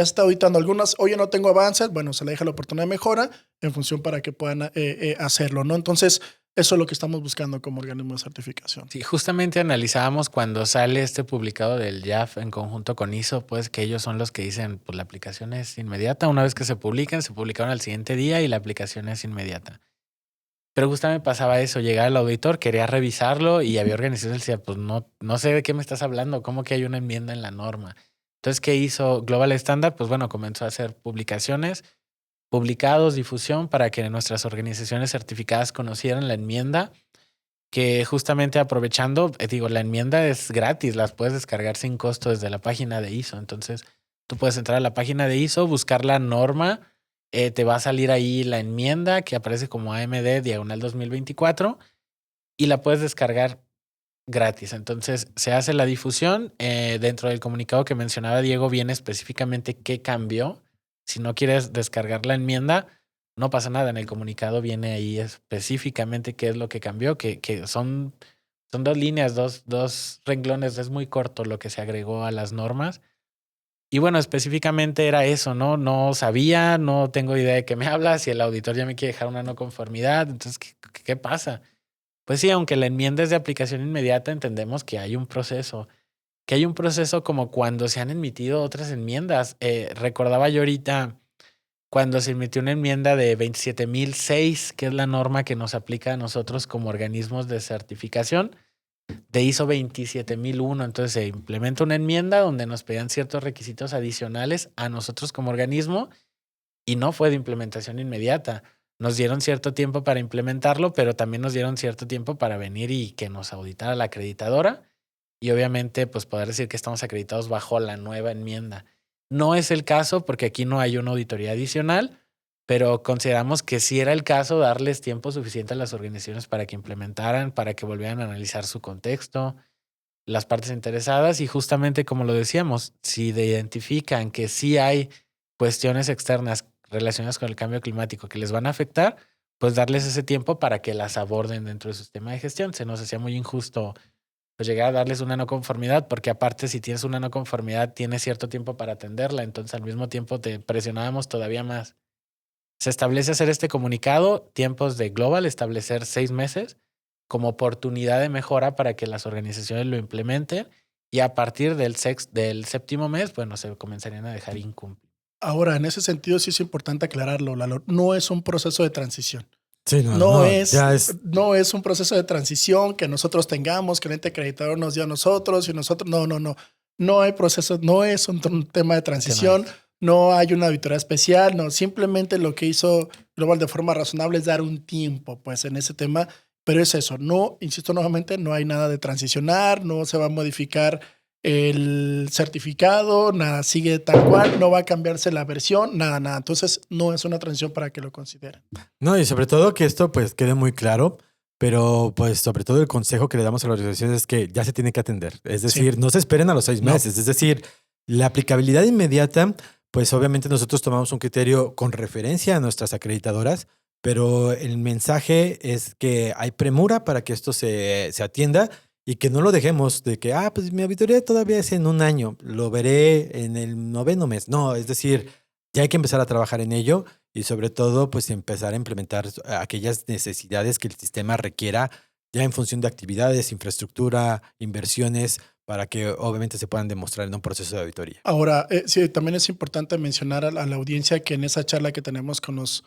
Algunas, oye, no tengo avances, bueno, se le deja la oportunidad de mejora en función para que puedan hacerlo, ¿no? Entonces, eso es lo que estamos buscando como organismo de certificación. Sí, justamente analizábamos cuando sale este publicado del IAF en conjunto con ISO, pues que ellos son los que dicen, pues la aplicación es inmediata. Una vez que se publicaron al siguiente día y la aplicación es inmediata. Pero justamente pasaba eso, llegaba el auditor, quería revisarlo y había organizaciones que decían, pues no sé de qué me estás hablando, ¿cómo que hay una enmienda en la norma? Entonces, ¿qué hizo Global Standard? Pues bueno, comenzó a hacer publicaciones, publicados, difusión para que nuestras organizaciones certificadas conocieran la enmienda que justamente aprovechando, digo, la enmienda es gratis, las puedes descargar sin costo desde la página de ISO. Entonces, tú puedes entrar a la página de ISO, buscar la norma, te va a salir ahí la enmienda que aparece como AMD/diagonal 2024 y la puedes descargar gratis. Entonces, se hace la difusión. Dentro del comunicado que mencionaba Diego viene específicamente qué cambió. Si no quieres descargar la enmienda, no pasa nada. En el comunicado viene ahí específicamente qué es lo que cambió, que son 2 líneas, dos renglones. Es muy corto lo que se agregó a las normas. Y bueno, específicamente era eso, ¿no? No sabía, no tengo idea de qué me habla. Si el auditor ya me quiere dejar una no conformidad, entonces, ¿qué pasa? Pues sí, aunque la enmienda es de aplicación inmediata, entendemos que hay un proceso. Que hay un proceso como cuando se han emitido otras enmiendas. Recordaba yo ahorita cuando se emitió una enmienda de 27006, que es la norma que nos aplica a nosotros como organismos de certificación, de ISO 27001. Entonces se implementa una enmienda donde nos pedían ciertos requisitos adicionales a nosotros como organismo y no fue de implementación inmediata. Nos dieron cierto tiempo para implementarlo, pero también nos dieron cierto tiempo para venir y que nos auditara la acreditadora y obviamente pues poder decir que estamos acreditados bajo la nueva enmienda. No es el caso porque aquí no hay una auditoría adicional, pero consideramos que sí era el caso darles tiempo suficiente a las organizaciones para que implementaran, para que volvieran a analizar su contexto, las partes interesadas y justamente como lo decíamos, si identifican que sí hay cuestiones externas relacionadas con el cambio climático que les van a afectar, pues darles ese tiempo para que las aborden dentro del sistema de gestión. Se nos hacía muy injusto pues llegar a darles una no conformidad, porque aparte si tienes una no conformidad tienes cierto tiempo para atenderla, entonces al mismo tiempo te presionábamos todavía más. Se establece hacer este comunicado, tiempos de Global, establecer 6 meses como oportunidad de mejora para que las organizaciones lo implementen y a partir del 7º mes, bueno, se comenzarían a dejar incumplir. Ahora, en ese sentido sí es importante aclararlo, Lalo. No es un proceso de transición. Sí, No es un proceso de transición que nosotros tengamos, que el ente acreditador nos dio a nosotros y nosotros. No. No hay proceso, no es un tema de transición, no hay una auditoría especial, no. Simplemente lo que hizo Global de forma razonable es dar un tiempo, pues, en ese tema. Pero es eso, no, insisto nuevamente, no hay nada de transicionar, no se va a modificar el certificado, nada, sigue tal cual, no va a cambiarse la versión, nada. Entonces, no es una transición para que lo consideren. No, y sobre todo que esto pues quede muy claro, pero pues sobre todo el consejo que le damos a las organizaciones es que ya se tiene que atender. Es decir, no se esperen a los 6 meses. Es decir, la aplicabilidad inmediata, pues obviamente nosotros tomamos un criterio con referencia a nuestras acreditadoras, pero el mensaje es que hay premura para que esto se atienda y que no lo dejemos de que, pues mi auditoría todavía es en 1 año, lo veré en el 9º mes. No, es decir, ya hay que empezar a trabajar en ello y sobre todo, pues empezar a implementar aquellas necesidades que el sistema requiera ya en función de actividades, infraestructura, inversiones, para que obviamente se puedan demostrar en un proceso de auditoría. Ahora, sí, también es importante mencionar a la audiencia que en esa charla que tenemos con los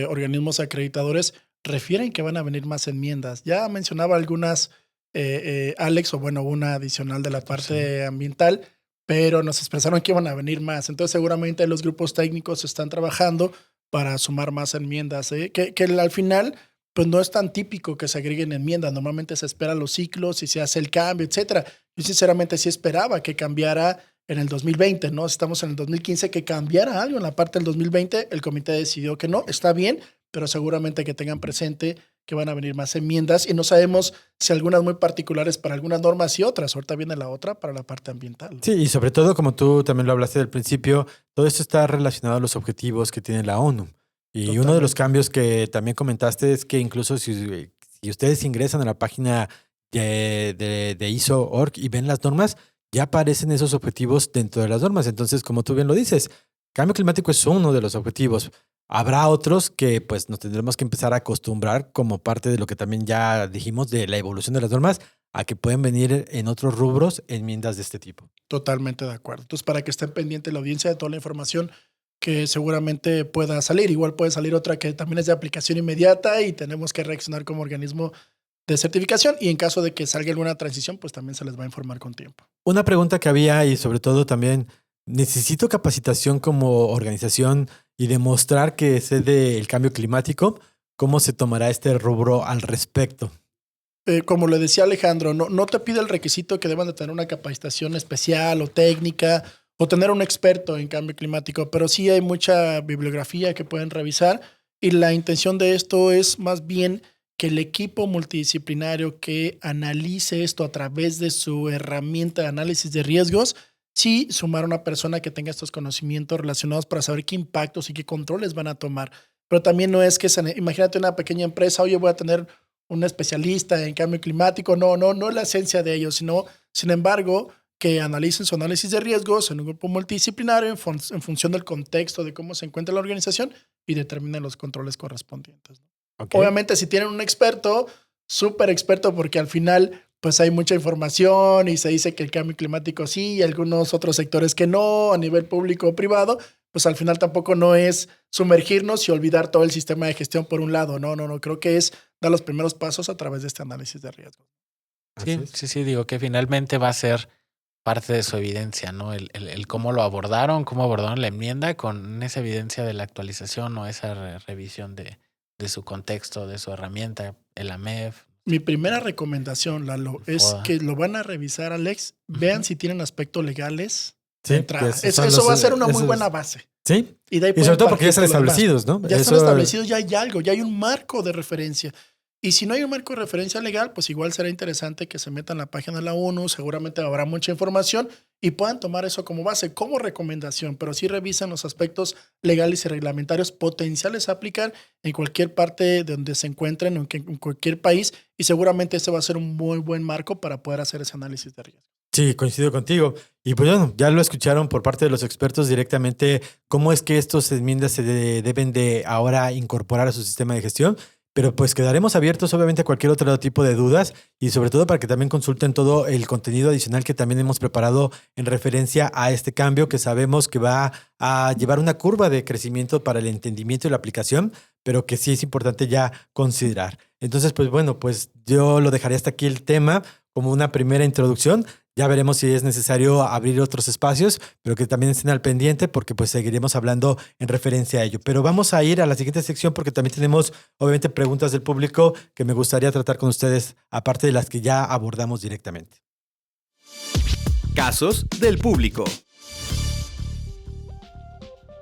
organismos acreditadores refieren que van a venir más enmiendas. Ya mencionaba algunas Alex, o bueno, una adicional de la parte ambiental, pero nos expresaron que iban a venir más. Entonces seguramente los grupos técnicos están trabajando para sumar más enmiendas, que al final pues no es tan típico que se agreguen enmiendas. Normalmente se esperan los ciclos y se hace el cambio, etcétera. Yo sinceramente sí esperaba que cambiara en el 2020, ¿no? Estamos en el 2015, que cambiara algo en la parte del 2020. El comité decidió que no, está bien, pero seguramente que tengan presente que van a venir más enmiendas y no sabemos si algunas muy particulares para algunas normas y otras. Ahorita viene la otra para la parte ambiental, ¿no? Sí, y sobre todo, como tú también lo hablaste del principio, todo esto está relacionado a los objetivos que tiene la ONU. Y totalmente. Uno de los cambios que también comentaste es que incluso si ustedes ingresan a la página de ISO.org y ven las normas, ya aparecen esos objetivos dentro de las normas. Entonces, como tú bien lo dices, cambio climático es uno de los objetivos. Habrá otros que pues nos tendremos que empezar a acostumbrar como parte de lo que también ya dijimos de la evolución de las normas, a que pueden venir en otros rubros enmiendas de este tipo. Totalmente de acuerdo. Entonces, para que estén pendientes la audiencia de toda la información que seguramente pueda salir. Igual puede salir otra que también es de aplicación inmediata y tenemos que reaccionar como organismo de certificación, y en caso de que salga alguna transición, pues también se les va a informar con tiempo. Una pregunta que había, y sobre todo también, ¿necesito capacitación como organización y demostrar que sé del cambio climático? ¿Cómo se tomará este rubro al respecto? como le decía Alejandro, no te pide el requisito que deban de tener una capacitación especial o técnica o tener un experto en cambio climático, pero sí hay mucha bibliografía que pueden revisar y la intención de esto es más bien que el equipo multidisciplinario que analice esto a través de su herramienta de análisis de riesgos, sí sumar a una persona que tenga estos conocimientos relacionados para saber qué impactos y qué controles van a tomar. Pero también no es que, imagínate una pequeña empresa, oye, voy a tener un especialista en cambio climático. No es la esencia de ellos, sino, sin embargo, que analicen su análisis de riesgos en un grupo multidisciplinario en función del contexto de cómo se encuentra la organización y determinen los controles correspondientes. Okay. Obviamente, si tienen un experto, súper experto, porque al final pues hay mucha información y se dice que el cambio climático sí y algunos otros sectores que no, a nivel público o privado, pues al final tampoco no es sumergirnos y olvidar todo el sistema de gestión por un lado. No. Creo que es dar los primeros pasos a través de este análisis de riesgo. Sí, digo que finalmente va a ser parte de su evidencia, ¿no? El cómo lo abordaron, la enmienda con esa evidencia de la actualización o esa revisión de su contexto, de su herramienta, el AMEF. Mi primera recomendación, Lalo, es que lo van a revisar, Alex. Vean si tienen aspectos legales de entrada. Eso va a ser una muy buena base. Sí. Y sobre todo porque ya están establecidos, ¿no? Ya están establecidos, ya hay algo, ya hay un marco de referencia. Y si no hay un marco de referencia legal, pues igual será interesante que se metan a la página de la ONU, seguramente habrá mucha información y puedan tomar eso como base, como recomendación, pero sí revisan los aspectos legales y reglamentarios potenciales a aplicar en cualquier parte donde se encuentren, en cualquier país, y seguramente este va a ser un muy buen marco para poder hacer ese análisis de riesgo. Sí, coincido contigo. Y pues bueno, ya lo escucharon por parte de los expertos directamente cómo es que estas enmiendas se deben de ahora incorporar a su sistema de gestión. Pero pues quedaremos abiertos obviamente a cualquier otro tipo de dudas y sobre todo para que también consulten todo el contenido adicional que también hemos preparado en referencia a este cambio que sabemos que va a llevar una curva de crecimiento para el entendimiento y la aplicación, pero que sí es importante ya considerar. Entonces, pues bueno, pues yo lo dejaré hasta aquí el tema como una primera introducción. Ya veremos si es necesario abrir otros espacios, pero que también estén al pendiente porque pues seguiremos hablando en referencia a ello. Pero vamos a ir a la siguiente sección porque también tenemos obviamente preguntas del público que me gustaría tratar con ustedes, aparte de las que ya abordamos directamente. Casos del público.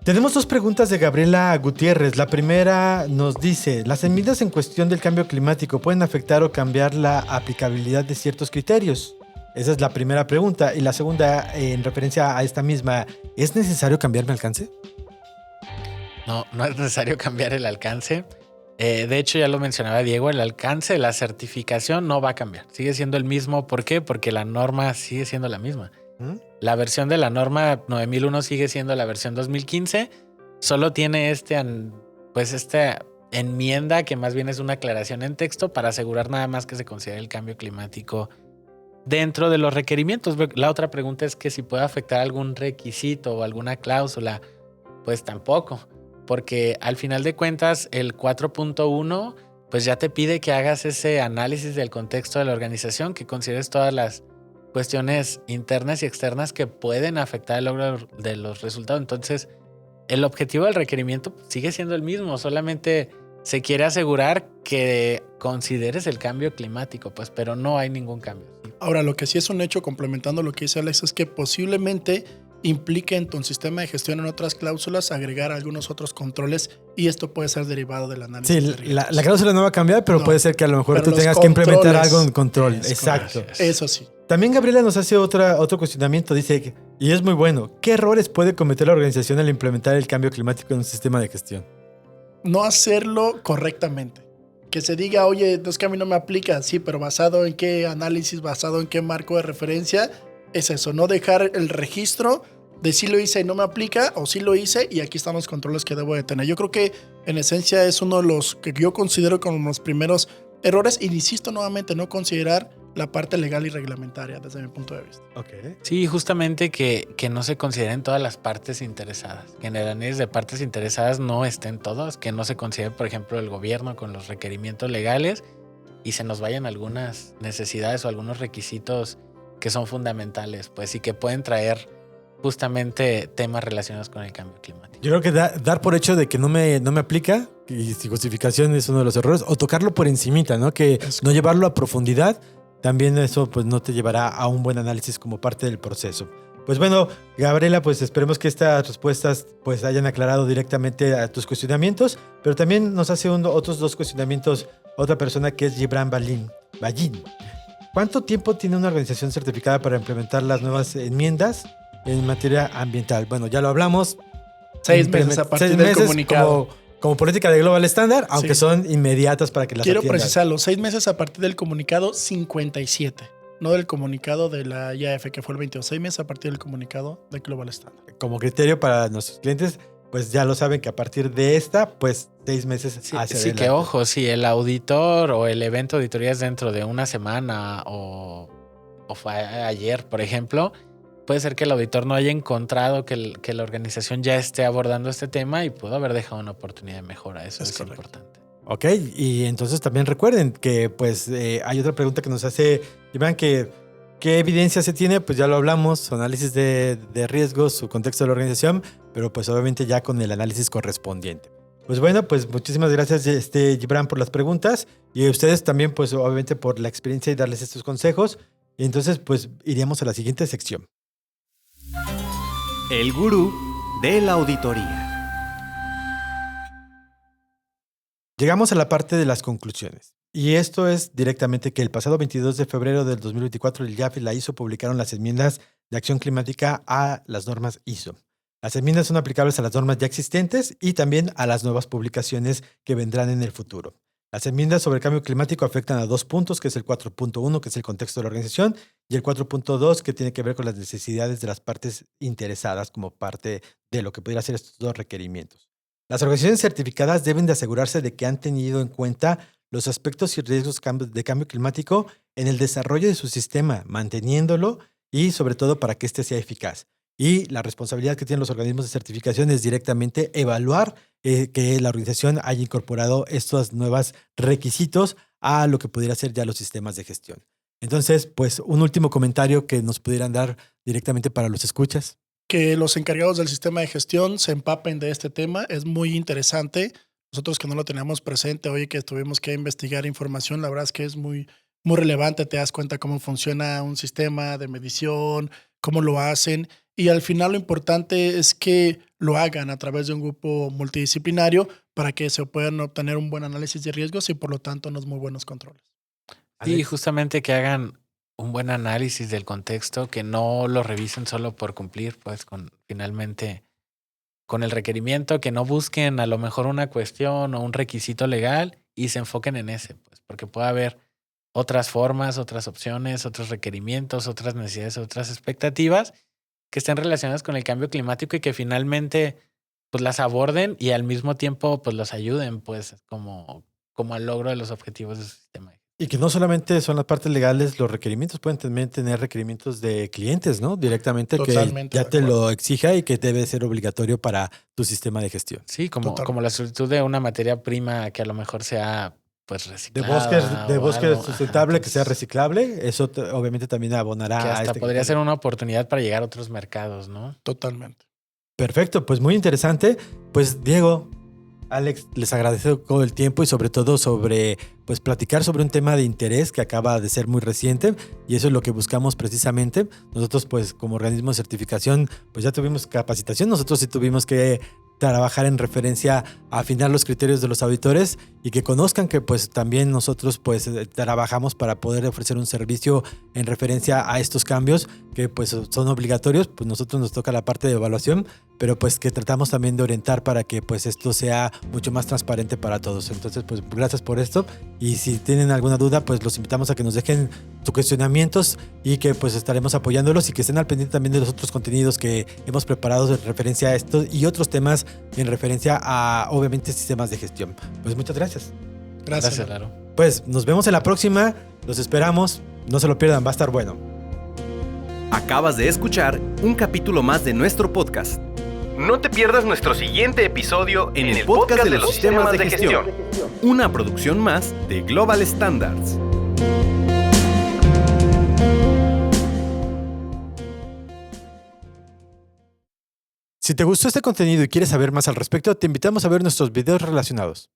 Tenemos dos preguntas de Gabriela Gutiérrez. La primera nos dice, ¿las enmiendas en cuestión del cambio climático pueden afectar o cambiar la aplicabilidad de ciertos criterios? Esa es la primera pregunta. Y la segunda, en referencia a esta misma, ¿es necesario cambiar mi alcance? No es necesario cambiar el alcance. De hecho, ya lo mencionaba Diego, el alcance de la certificación no va a cambiar. Sigue siendo el mismo. ¿Por qué? Porque la norma sigue siendo la misma. La versión de la norma 9001 sigue siendo la versión 2015. Solo tiene esta enmienda que más bien es una aclaración en texto para asegurar nada más que se considere el cambio climático dentro de los requerimientos. La otra pregunta es que si puede afectar algún requisito o alguna cláusula. Pues tampoco, porque al final de cuentas el 4.1 pues ya te pide que hagas ese análisis del contexto de la organización, que consideres todas las cuestiones internas y externas que pueden afectar el logro de los resultados. Entonces, el objetivo del requerimiento sigue siendo el mismo, solamente se quiere asegurar que consideres el cambio climático, pues, pero no hay ningún cambio. Ahora, lo que sí es un hecho, complementando lo que dice Alex, es que posiblemente implique en tu sistema de gestión en otras cláusulas agregar algunos otros controles y esto puede ser derivado del análisis. Sí, la cláusula no va a cambiar, pero puede ser que a lo mejor tú tengas que implementar algo en control. Exacto. Eso sí. También Gabriela nos hace otro cuestionamiento. Dice, y es muy bueno, ¿qué errores puede cometer la organización al implementar el cambio climático en un sistema de gestión? No hacerlo correctamente. Que se diga, oye, es que a mí no me aplica. Sí, pero ¿basado en qué análisis, basado en qué marco de referencia? Es eso, no dejar el registro de si lo hice y no me aplica o si lo hice y aquí están los controles que debo de tener. Yo creo que en esencia es uno de los que yo considero como los primeros errores y insisto nuevamente, no considerar la parte legal y reglamentaria desde mi punto de vista. Okay. Sí, justamente que no se consideren todas las partes interesadas. Que en el análisis de partes interesadas no estén todos, que no se considere, por ejemplo, el gobierno con los requerimientos legales y se nos vayan algunas necesidades o algunos requisitos que son fundamentales, pues, y que pueden traer justamente temas relacionados con el cambio climático. Yo creo que dar por hecho de que no me aplica y si justificación es uno de los errores, o tocarlo por encimita, ¿no? Que no llevarlo a profundidad, también eso pues no te llevará a un buen análisis como parte del proceso. Pues bueno, Gabriela, pues esperemos que estas respuestas pues hayan aclarado directamente a tus cuestionamientos, pero también nos hace otros 2 cuestionamientos otra persona que es Gibran Ballín. ¿Cuánto tiempo tiene una organización certificada para implementar las nuevas enmiendas en materia ambiental? Bueno, ya lo hablamos. 6 meses a partir del comunicado. Como política de Global Standard, aunque son inmediatas para que las Quiero atiendan. precisarlo, 6 meses a partir del comunicado 57. No del comunicado de la IAF, que fue el 22. 6 meses a partir del comunicado de Global Standard. Como criterio para nuestros clientes, pues ya lo saben que a partir de esta, pues 6 meses hacia adelante. Sí, que ojo, si el auditor o el evento de auditoría es dentro de una semana o fue ayer, por ejemplo, puede ser que el auditor no haya encontrado que la organización ya esté abordando este tema y pudo haber dejado una oportunidad de mejora. Eso es importante. Ok, y entonces también recuerden que pues hay otra pregunta que nos hace Iván, que ¿qué evidencia se tiene? Pues ya lo hablamos, su análisis de riesgos, su contexto de la organización, pero pues obviamente ya con el análisis correspondiente. Pues bueno, pues muchísimas gracias Gibran por las preguntas y a ustedes también pues obviamente por la experiencia y darles estos consejos. Y entonces pues iríamos a la siguiente sección. El gurú de la auditoría. Llegamos a la parte de las conclusiones. Y esto es directamente que el pasado 22 de febrero del 2024 el IAF y la ISO publicaron las enmiendas de acción climática a las normas ISO. Las enmiendas son aplicables a las normas ya existentes y también a las nuevas publicaciones que vendrán en el futuro. Las enmiendas sobre el cambio climático afectan a 2 puntos, que es el 4.1, que es el contexto de la organización, y el 4.2, que tiene que ver con las necesidades de las partes interesadas como parte de lo que pudiera ser estos 2 requerimientos. Las organizaciones certificadas deben de asegurarse de que han tenido en cuenta los aspectos y riesgos de cambio climático en el desarrollo de su sistema, manteniéndolo y sobre todo para que éste sea eficaz. Y la responsabilidad que tienen los organismos de certificación es directamente evaluar que la organización haya incorporado estos nuevos requisitos a lo que pudiera ser ya los sistemas de gestión. Entonces, pues un último comentario que nos pudieran dar directamente para los escuchas. Que los encargados del sistema de gestión se empapen de este tema. Es muy interesante. Nosotros que no lo teníamos presente, hoy que tuvimos que investigar información, la verdad es que es muy, muy relevante. Te das cuenta cómo funciona un sistema de medición, cómo lo hacen. Y al final lo importante es que lo hagan a través de un grupo multidisciplinario para que se puedan obtener un buen análisis de riesgos y por lo tanto unos muy buenos controles. Sí, justamente que hagan un buen análisis del contexto, que no lo revisen solo por cumplir, pues finalmente con el requerimiento, que no busquen a lo mejor una cuestión o un requisito legal y se enfoquen en ese, pues porque puede haber otras formas, otras opciones, otros requerimientos, otras necesidades, otras expectativas que estén relacionadas con el cambio climático y que finalmente pues las aborden y al mismo tiempo pues los ayuden pues como al logro de los objetivos de su sistema. Y que no solamente son las partes legales, los requerimientos pueden también tener requerimientos de clientes, ¿no? Directamente. Totalmente, que ya te lo exija y que debe ser obligatorio para tu sistema de gestión. Sí, como la solicitud de una materia prima que a lo mejor sea pues reciclada. De bosque sustentable, que sea reciclable. Eso obviamente también abonará que hasta a podría ser una oportunidad para llegar a otros mercados, ¿no? Totalmente. Perfecto, pues muy interesante. Pues Diego, Alex, les agradezco el tiempo y sobre todo pues platicar sobre un tema de interés que acaba de ser muy reciente y eso es lo que buscamos precisamente. Nosotros pues como organismo de certificación pues ya tuvimos capacitación, nosotros sí tuvimos que trabajar en referencia a afinar los criterios de los auditores y que conozcan que pues también nosotros pues trabajamos para poder ofrecer un servicio en referencia a estos cambios que pues son obligatorios, pues nosotros nos toca la parte de evaluación, pero pues que tratamos también de orientar para que pues esto sea mucho más transparente para todos. Entonces pues gracias por esto y si tienen alguna duda pues los invitamos a que nos dejen sus cuestionamientos y que pues estaremos apoyándolos y que estén al pendiente también de los otros contenidos que hemos preparado en referencia a esto y otros temas en referencia a obviamente sistemas de gestión. Pues muchas gracias. Gracias. Claro. Pues nos vemos en la próxima, los esperamos, no se lo pierdan, va a estar bueno. Acabas de escuchar un capítulo más de nuestro podcast. No te pierdas nuestro siguiente episodio en el podcast de los sistemas de gestión. Una producción más de Global Standards. Si te gustó este contenido y quieres saber más al respecto, te invitamos a ver nuestros videos relacionados.